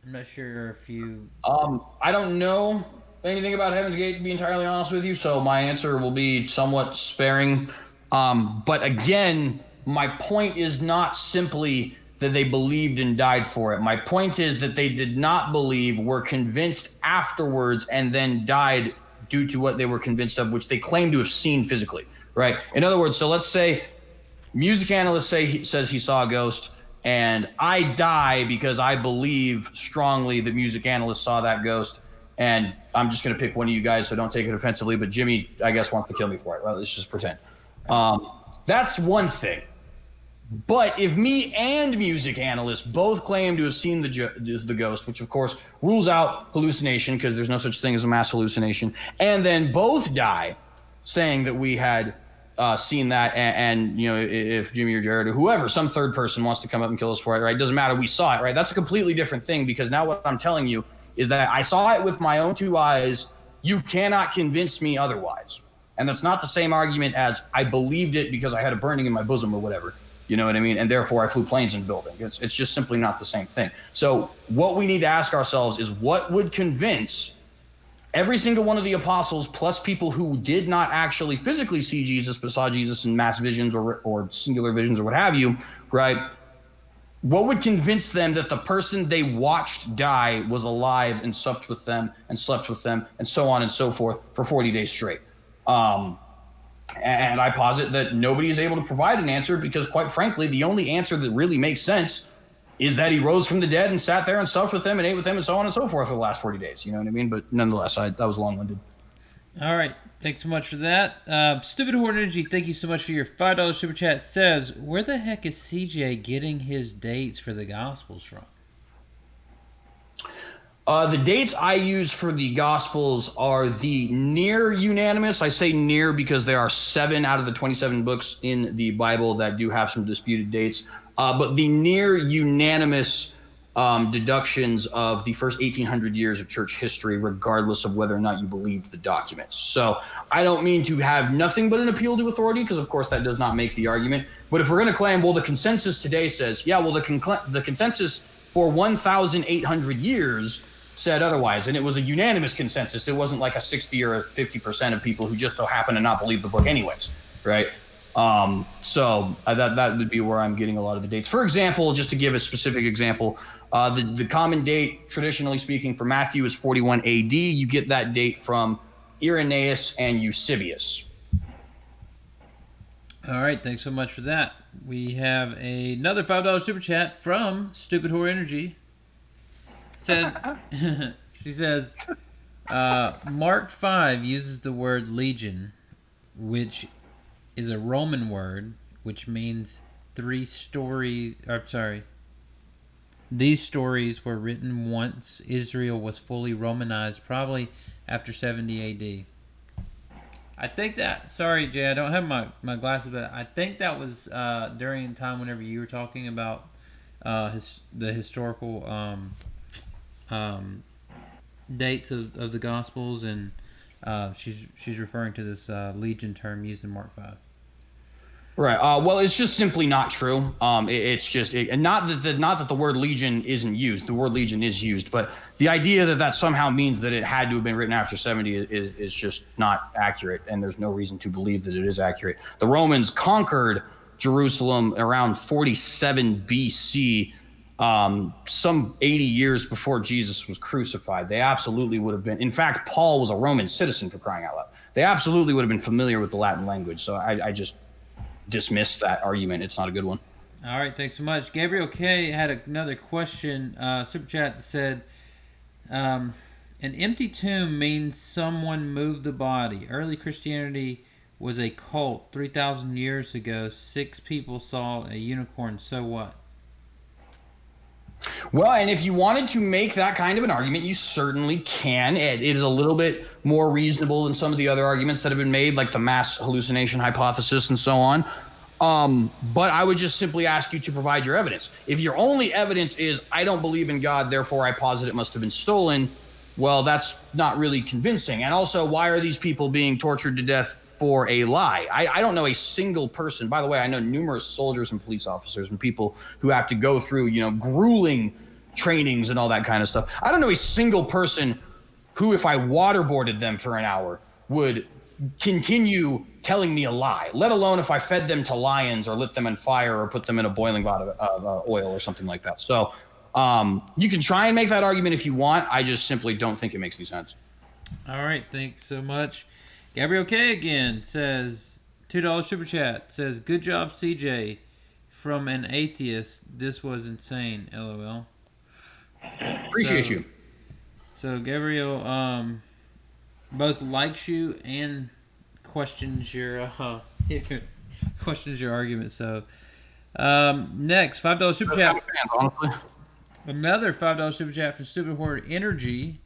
[SPEAKER 1] I'm not sure if you...
[SPEAKER 3] I don't know anything about Heaven's Gate, to be entirely honest with you, so my answer will be somewhat sparing. But again, my point is not simply that they believed and died for it. My point is that they did not believe, were convinced afterwards, and then died due to what they were convinced of, which they claim to have seen physically, right? In other words, so let's say music analyst says he saw a ghost, and I die because I believe strongly that music analyst saw that ghost, and I'm just going to pick one of you guys, so don't take it offensively, but Jimmy, I guess, wants to kill me for it. Well, let's just pretend. That's one thing. But if me and music analysts both claim to have seen the ghost, which of course rules out hallucination because there's no such thing as a mass hallucination, and then both die saying that we had seen that, and if Jimmy or Jared or whoever, some third person wants to come up and kill us for it, right? Doesn't matter, we saw it, right? That's a completely different thing, because now what I'm telling you is that I saw it with my own two eyes. You cannot convince me otherwise. And that's not the same argument as I believed it because I had a burning in my bosom or whatever. You know what I mean? And therefore I flew planes in building. It's just simply not the same thing. So what we need to ask ourselves is, what would convince every single one of the apostles, plus people who did not actually physically see Jesus, but saw Jesus in mass visions or singular visions or what have you, right? What would convince them that the person they watched die was alive and supped with them and slept with them and so on and so forth for 40 days straight? And I posit that nobody is able to provide an answer, because quite frankly, the only answer that really makes sense is that he rose from the dead and sat there and supped with them and ate with them and so on and so forth for the last 40 days. You know what I mean? But nonetheless, that was long-winded.
[SPEAKER 1] All right. Thanks so much for that. Stupid Horde Energy, thank you so much for your $5 super chat. Says, where the heck is CJ getting his dates for the Gospels from?
[SPEAKER 3] The dates I use for the Gospels are the near unanimous. I say near because there are 7 out of the 27 books in the Bible that do have some disputed dates. But the near unanimous deductions of the first 1,800 years of church history, regardless of whether or not you believed the documents. So I don't mean to have nothing but an appeal to authority, because of course that does not make the argument. But if we're going to claim, well, the consensus today says, yeah, well, the consensus for 1,800 years said otherwise, and it was a unanimous consensus. It wasn't like a 60 or a 50% of people who just so happen to not believe the book anyways, right? So that would be where I'm getting a lot of the dates. For example, just to give a specific example, the common date, traditionally speaking, for Matthew is 41 AD. You get that date from Irenaeus and Eusebius.
[SPEAKER 1] All right, thanks so much for that. We have another $5 super chat from Stupid Whore Energy. She says, Mark 5 uses the word legion, which is a Roman word, which means these stories were written once Israel was fully Romanized, probably after 70 AD. I think that, sorry Jay, I don't have my glasses, but I think that was during the time whenever you were talking about the historical dates of the Gospels, and she's referring to this legion term used in Mark 5.
[SPEAKER 3] Right. Well, it's just simply not true. It's just not that the word legion isn't used. The word legion is used, but the idea that somehow means that it had to have been written after 70 is just not accurate, and there's no reason to believe that it is accurate. The Romans conquered Jerusalem around 47 BC, some 80 years before Jesus was crucified. They absolutely would have been. In fact, Paul was a Roman citizen, for crying out loud. They absolutely would have been familiar with the Latin language. So I just dismiss that argument. It's not a good one.
[SPEAKER 1] All right, thanks so much. Gabriel K had another question, super chat that said, an empty tomb means someone moved the body. Early Christianity was a cult. 3,000 years ago, 6 people saw a unicorn. So what?
[SPEAKER 3] Well, and if you wanted to make that kind of an argument, you certainly can. It is a little bit more reasonable than some of the other arguments that have been made, like the mass hallucination hypothesis and so on. But I would just simply ask you to provide your evidence. If your only evidence is, I don't believe in God, therefore I posit it must have been stolen, well, that's not really convincing. And also, why are these people being tortured to death for a lie? I don't know a single person. By the way, I know numerous soldiers and police officers and people who have to go through, grueling trainings and all that kind of stuff. I don't know a single person who, if I waterboarded them for an hour, would continue telling me a lie, let alone if I fed them to lions or lit them on fire or put them in a boiling pot of oil or something like that. So you can try and make that argument if you want. I just simply don't think it makes any sense.
[SPEAKER 1] All right, thanks so much. Gabriel K again says, $2 super chat, says, good job, CJ. From an atheist, this was insane, LOL.
[SPEAKER 3] Appreciate you.
[SPEAKER 1] So Gabriel both likes you and questions your questions your argument. So next, $5 super chat. Another $5 super chat from Stupid Horde Energy.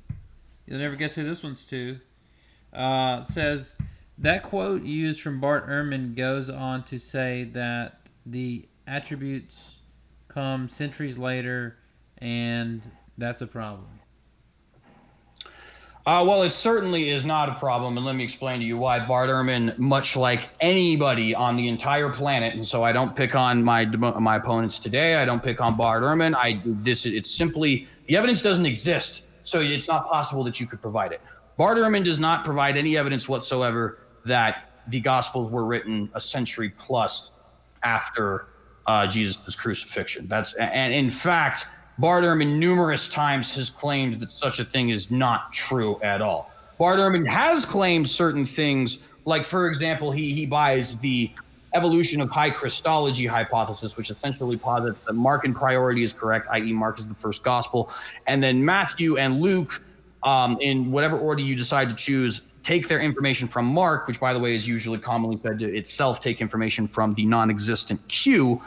[SPEAKER 1] You'll never guess who this one's to. Says, that quote used from Bart Ehrman goes on to say that the attributes come centuries later, and that's a problem.
[SPEAKER 3] Well, it certainly is not a problem, and let me explain to you why. Bart Ehrman, much like anybody on the entire planet, and so I don't pick on my opponents today. I don't pick on Bart Ehrman. It's simply the evidence doesn't exist, so it's not possible that you could provide it. Bart Ehrman does not provide any evidence whatsoever that the Gospels were written a century plus after Jesus' crucifixion. And in fact, Bart Ehrman numerous times has claimed that such a thing is not true at all. Bart Ehrman has claimed certain things, like, for example, he buys the evolution of high Christology hypothesis, which essentially posits that Markan priority is correct, i.e. Mark is the first gospel, and then Matthew and Luke, in whatever order you decide to choose, take their information from Mark, which, by the way, is usually commonly said to itself take information from the non-existent Q,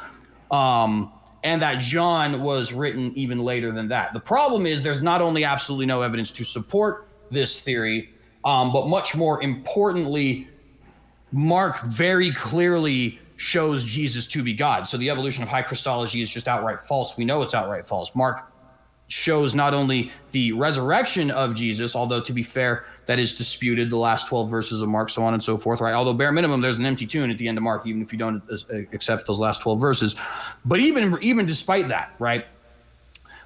[SPEAKER 3] and that John was written even later than that. The problem is there's not only absolutely no evidence to support this theory, but much more importantly, Mark very clearly shows Jesus to be God. So the evolution of high Christology is just outright false. We know it's outright false. Mark shows not only the resurrection of Jesus, although to be fair, that is disputed, the last 12 verses of Mark, so on and so forth, right? Although bare minimum, there's an empty tomb at the end of Mark, even if you don't accept those last 12 verses. But even despite that, right,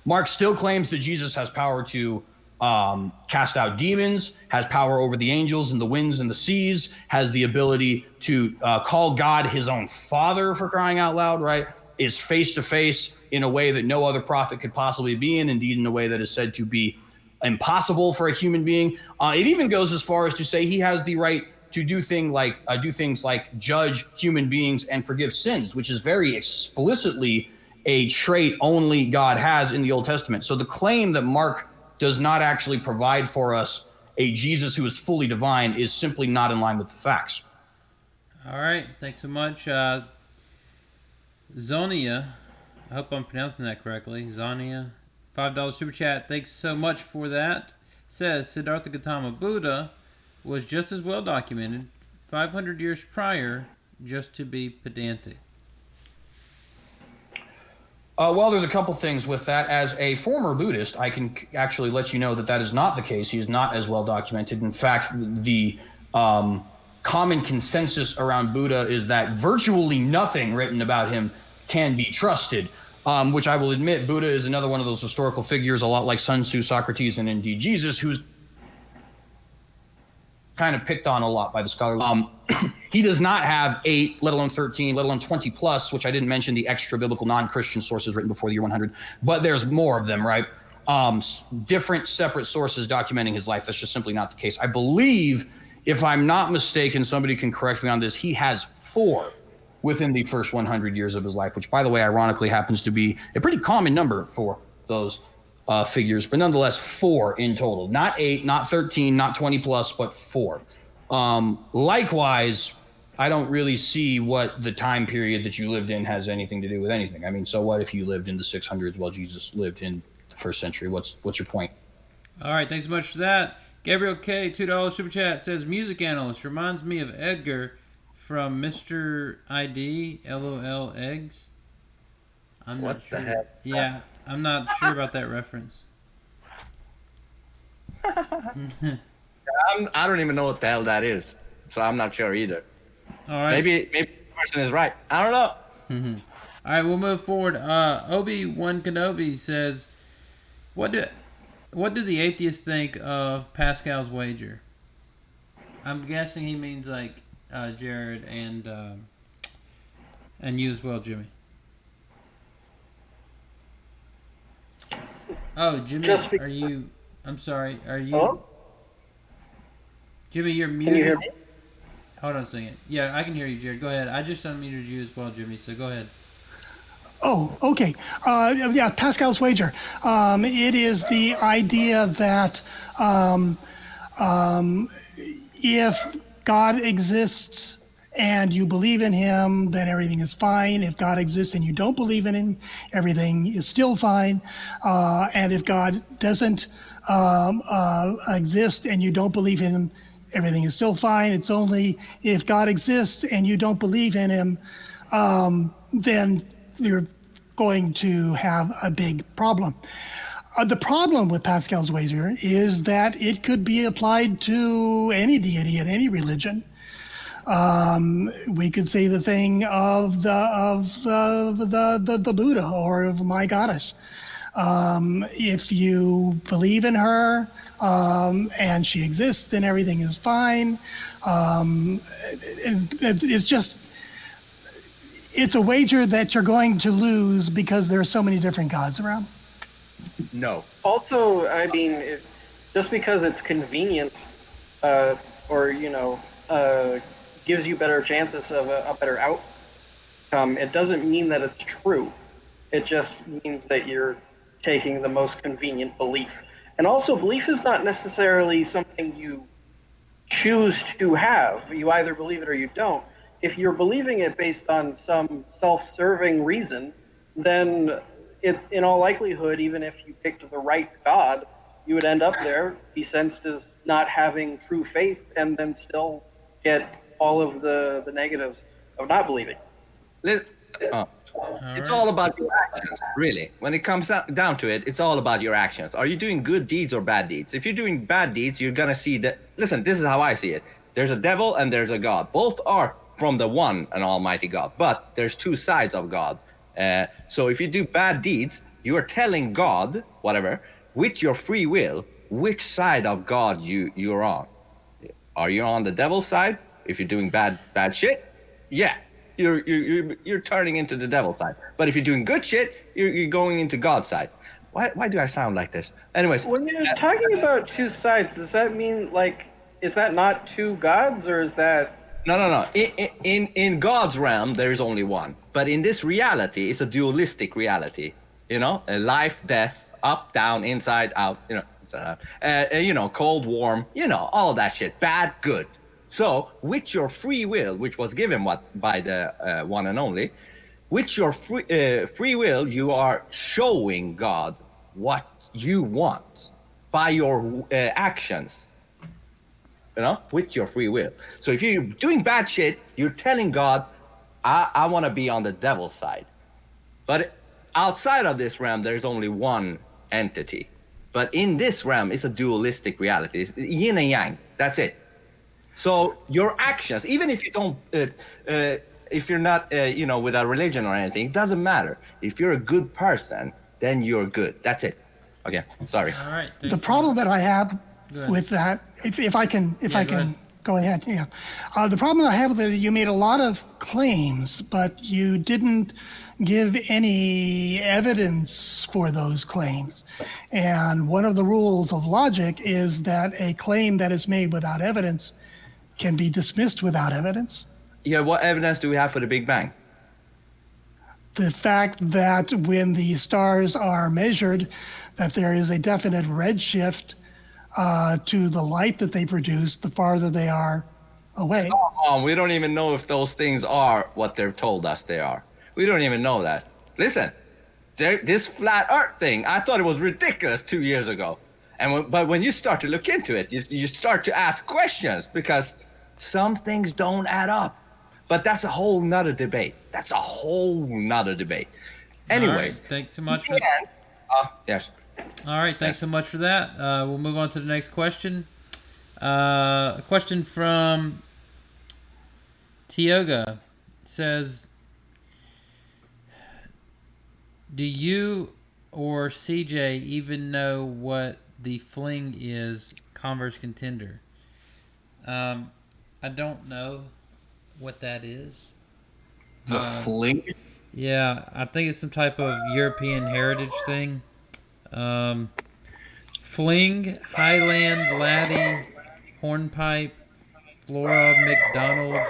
[SPEAKER 3] Mark still claims that Jesus has power to cast out demons, has power over the angels and the winds and the seas, has the ability to call God his own father, for crying out loud, right? Is face-to-face in a way that no other prophet could possibly be in, indeed in a way that is said to be impossible for a human being. It even goes as far as to say he has the right to do things like judge human beings and forgive sins, which is very explicitly a trait only God has in the Old Testament. So the claim that Mark does not actually provide for us a Jesus who is fully divine is simply not in line with the facts.
[SPEAKER 1] All right, thanks so much. Zonia, I hope I'm pronouncing that correctly. Zonia, $5 super chat. Thanks so much for that. Says Siddhartha Gautama Buddha was just as well documented 500 years prior, just to be pedantic.
[SPEAKER 3] Well, there's a couple things with that. As a former Buddhist, I can actually let you know that that is not the case. He is not as well documented. In fact, the common consensus around Buddha is that virtually nothing written about him can be trusted, which I will admit, Buddha is another one of those historical figures, a lot like Sun Tzu, Socrates, and indeed Jesus, who's kind of picked on a lot by the scholar. He does not have 8, let alone 13, let alone 20 plus, which I didn't mention the extra biblical non-Christian sources written before the year 100, but there's more of them, right? Different separate sources documenting his life. That's just simply not the case. I believe, if I'm not mistaken, somebody can correct me on this, he has 4 within the first 100 years of his life, which, by the way, ironically happens to be a pretty common number for those figures, but nonetheless 4 in total. Not 8, not 13, not 20 plus, but 4. Likewise, I don't really see what the time period that you lived in has anything to do with anything. I mean, so what if you lived in the 600s while Jesus lived in the first century? What's your point?
[SPEAKER 1] All right, thanks so much for that. Gabriel K, $2 super chat, says music analyst reminds me of Edgar from Mr. ID, LOL eggs. I'm
[SPEAKER 2] What
[SPEAKER 1] not sure.
[SPEAKER 2] the heck?
[SPEAKER 1] Yeah, I'm not sure about that reference.
[SPEAKER 2] I don't even know what the hell that is, so I'm not sure either.
[SPEAKER 1] All right.
[SPEAKER 2] Maybe the person is right. I don't know.
[SPEAKER 1] All right, we'll move forward. Obi-Wan Kenobi says, what do the atheists think of Pascal's wager? I'm guessing he means like Jared and you as well, Jimmy. Oh, Jimmy, are you? I'm sorry. Are you?
[SPEAKER 5] Hello?
[SPEAKER 1] Jimmy, you're muted.
[SPEAKER 5] Can you hear me?
[SPEAKER 1] Hold on a second. Yeah, I can hear you, Jared. Go ahead. I just unmuted you as well, Jimmy. So go ahead.
[SPEAKER 4] Oh, okay. Yeah, Pascal's wager. It is the idea that if God exists and you believe in him, then everything is fine. If God exists and you don't believe in him, everything is still fine. And if God doesn't exist and you don't believe in him, everything is still fine. It's only if God exists and you don't believe in him, then you're going to have a big problem. The problem with Pascal's wager is that it could be applied to any deity in any religion. We could say the thing of the Buddha or of my goddess. If you believe in her and she exists, then everything is fine. It's a wager that you're going to lose because there are so many different gods around.
[SPEAKER 2] No.
[SPEAKER 5] Also, I mean, just because it's convenient, or gives you better chances of a better outcome, it doesn't mean that it's true. It just means that you're taking the most convenient belief. And also, belief is not necessarily something you choose to have. You either believe it or you don't. If you're believing it based on some self-serving reason, then in all likelihood, even if you picked the right God, you would end up there, be sensed as not having true faith, and then still get all of the negatives of not believing.
[SPEAKER 2] It's all about your actions, really. When it comes down to it, it's all about your actions. Are you doing good deeds or bad deeds? If you're doing bad deeds, you're going to see that. Listen, this is how I see it. There's a devil and there's a God. Both are from the one and almighty God, but there's two sides of God. So if you do bad deeds, you are telling God, whatever, with your free will, which side of God you're on. Are you on the devil's side? If you're doing bad shit, yeah, you're turning into the devil's side. But if you're doing good shit, you're going into God's side. Why do I sound like this? Anyways,
[SPEAKER 5] when you're talking about two sides, does that mean is that not two gods, or is that?
[SPEAKER 2] No. In God's realm, there is only one. But in this reality, it's a dualistic reality. A life, death, up, down, inside, out. Cold, warm. All of that shit. Bad, good. So, with your free will, which was given by the one and only, with your free will, you are showing God what you want by your actions. With your free will. So if you're doing bad shit, you're telling God, I want to be on the devil's side. But outside of this realm, there's only one entity. But in this realm, it's a dualistic reality. It's yin and yang. That's it. So your actions, even if you don't, if you're not, with a religion or anything, it doesn't matter. If you're a good person, then you're good. That's it. Okay, sorry.
[SPEAKER 1] All right.
[SPEAKER 4] The problem that I have with that, if I can go ahead, yeah. The problem that I have with it, you made a lot of claims, but you didn't give any evidence for those claims. And one of the rules of logic is that a claim that is made without evidence can be dismissed without evidence.
[SPEAKER 2] Yeah, what evidence do we have for the Big Bang?
[SPEAKER 4] The fact that when the stars are measured, that there is a definite redshift to the light that they produce, the farther they are away.
[SPEAKER 2] We don't even know if those things are what they've told us they are. We don't even know that. Listen, this flat Earth thing, I thought it was ridiculous 2 years ago. But when you start to look into it, you start to ask questions because some things don't add up. But that's a whole nother debate. Anyways.
[SPEAKER 1] All right, thanks so much for that.
[SPEAKER 2] Yes.
[SPEAKER 1] All right, thanks so much for that. We'll move on to the next question. A question from Tioga says, do you or CJ even know what the fling is, Converse Contender? I don't know what that is.
[SPEAKER 3] The fling?
[SPEAKER 1] Yeah, I think it's some type of European heritage thing. Fling, Highland, Laddie, Hornpipe, Flora, McDonald.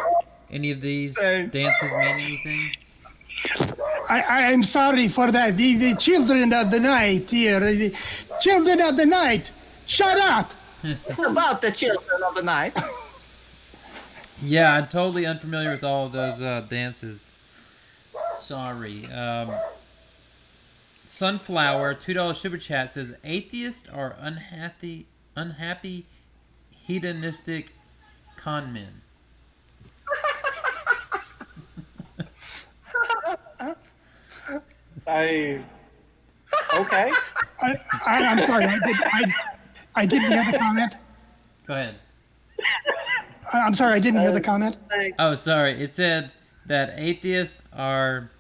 [SPEAKER 1] Any of these dances mean anything?
[SPEAKER 4] I'm sorry for that. The children of the night here. The children of the night. Shut up!
[SPEAKER 2] About the children of the night.
[SPEAKER 1] Yeah, I'm totally unfamiliar with all of those dances. Sorry. Sunflower, $2 super chat says, atheists are unhappy, hedonistic con men.
[SPEAKER 5] Okay.
[SPEAKER 4] I'm sorry. I didn't hear the comment.
[SPEAKER 1] Go ahead.
[SPEAKER 4] I'm sorry. I didn't hear the comment.
[SPEAKER 1] Oh, sorry. It said that atheists are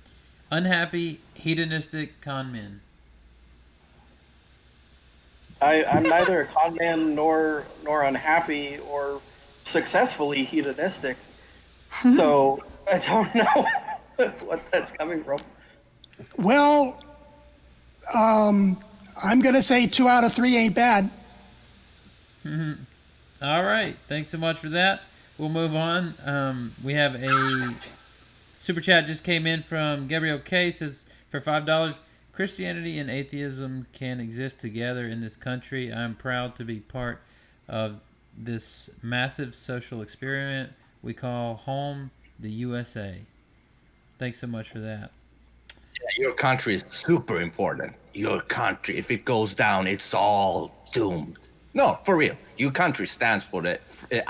[SPEAKER 1] unhappy, hedonistic con men.
[SPEAKER 5] I'm neither a con man nor unhappy or successfully hedonistic. So I don't know what that's coming from.
[SPEAKER 4] Well, I'm going to say 2 out of 3 ain't bad.
[SPEAKER 1] All right. Thanks so much for that. We'll move on. We have a super chat just came in from Gabriel K. Says, for $5, Christianity and atheism can exist together in this country. I'm proud to be part of this massive social experiment we call home, the USA. Thanks so much for that.
[SPEAKER 2] Yeah, your country is super important. Your country, if it goes down, it's all doomed. No, for real. Your country stands for the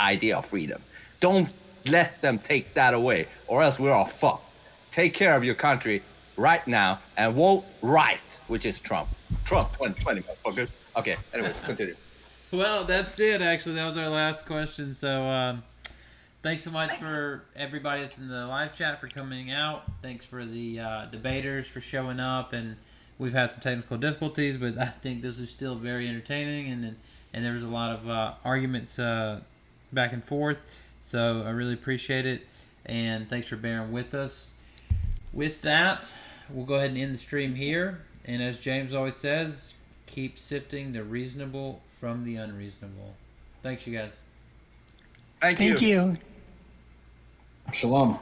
[SPEAKER 2] idea of freedom. Don't let them take that away, or else we're all fucked. Take care of your country right now and vote right, which is Trump. Trump 2020, motherfuckers. Okay, anyways, continue.
[SPEAKER 1] Well, that's it, actually. That was our last question. So, thanks so much for everybody that's in the live chat for coming out. Thanks for the debaters for showing up. And we've had some technical difficulties, but I think this is still very entertaining. And there was a lot of arguments back and forth. So I really appreciate it. And thanks for bearing with us. With that, we'll go ahead and end the stream here. And as James always says, keep sifting the reasonable from the unreasonable. Thanks, you guys.
[SPEAKER 2] Thank you.
[SPEAKER 4] Thank you.
[SPEAKER 3] Shalom.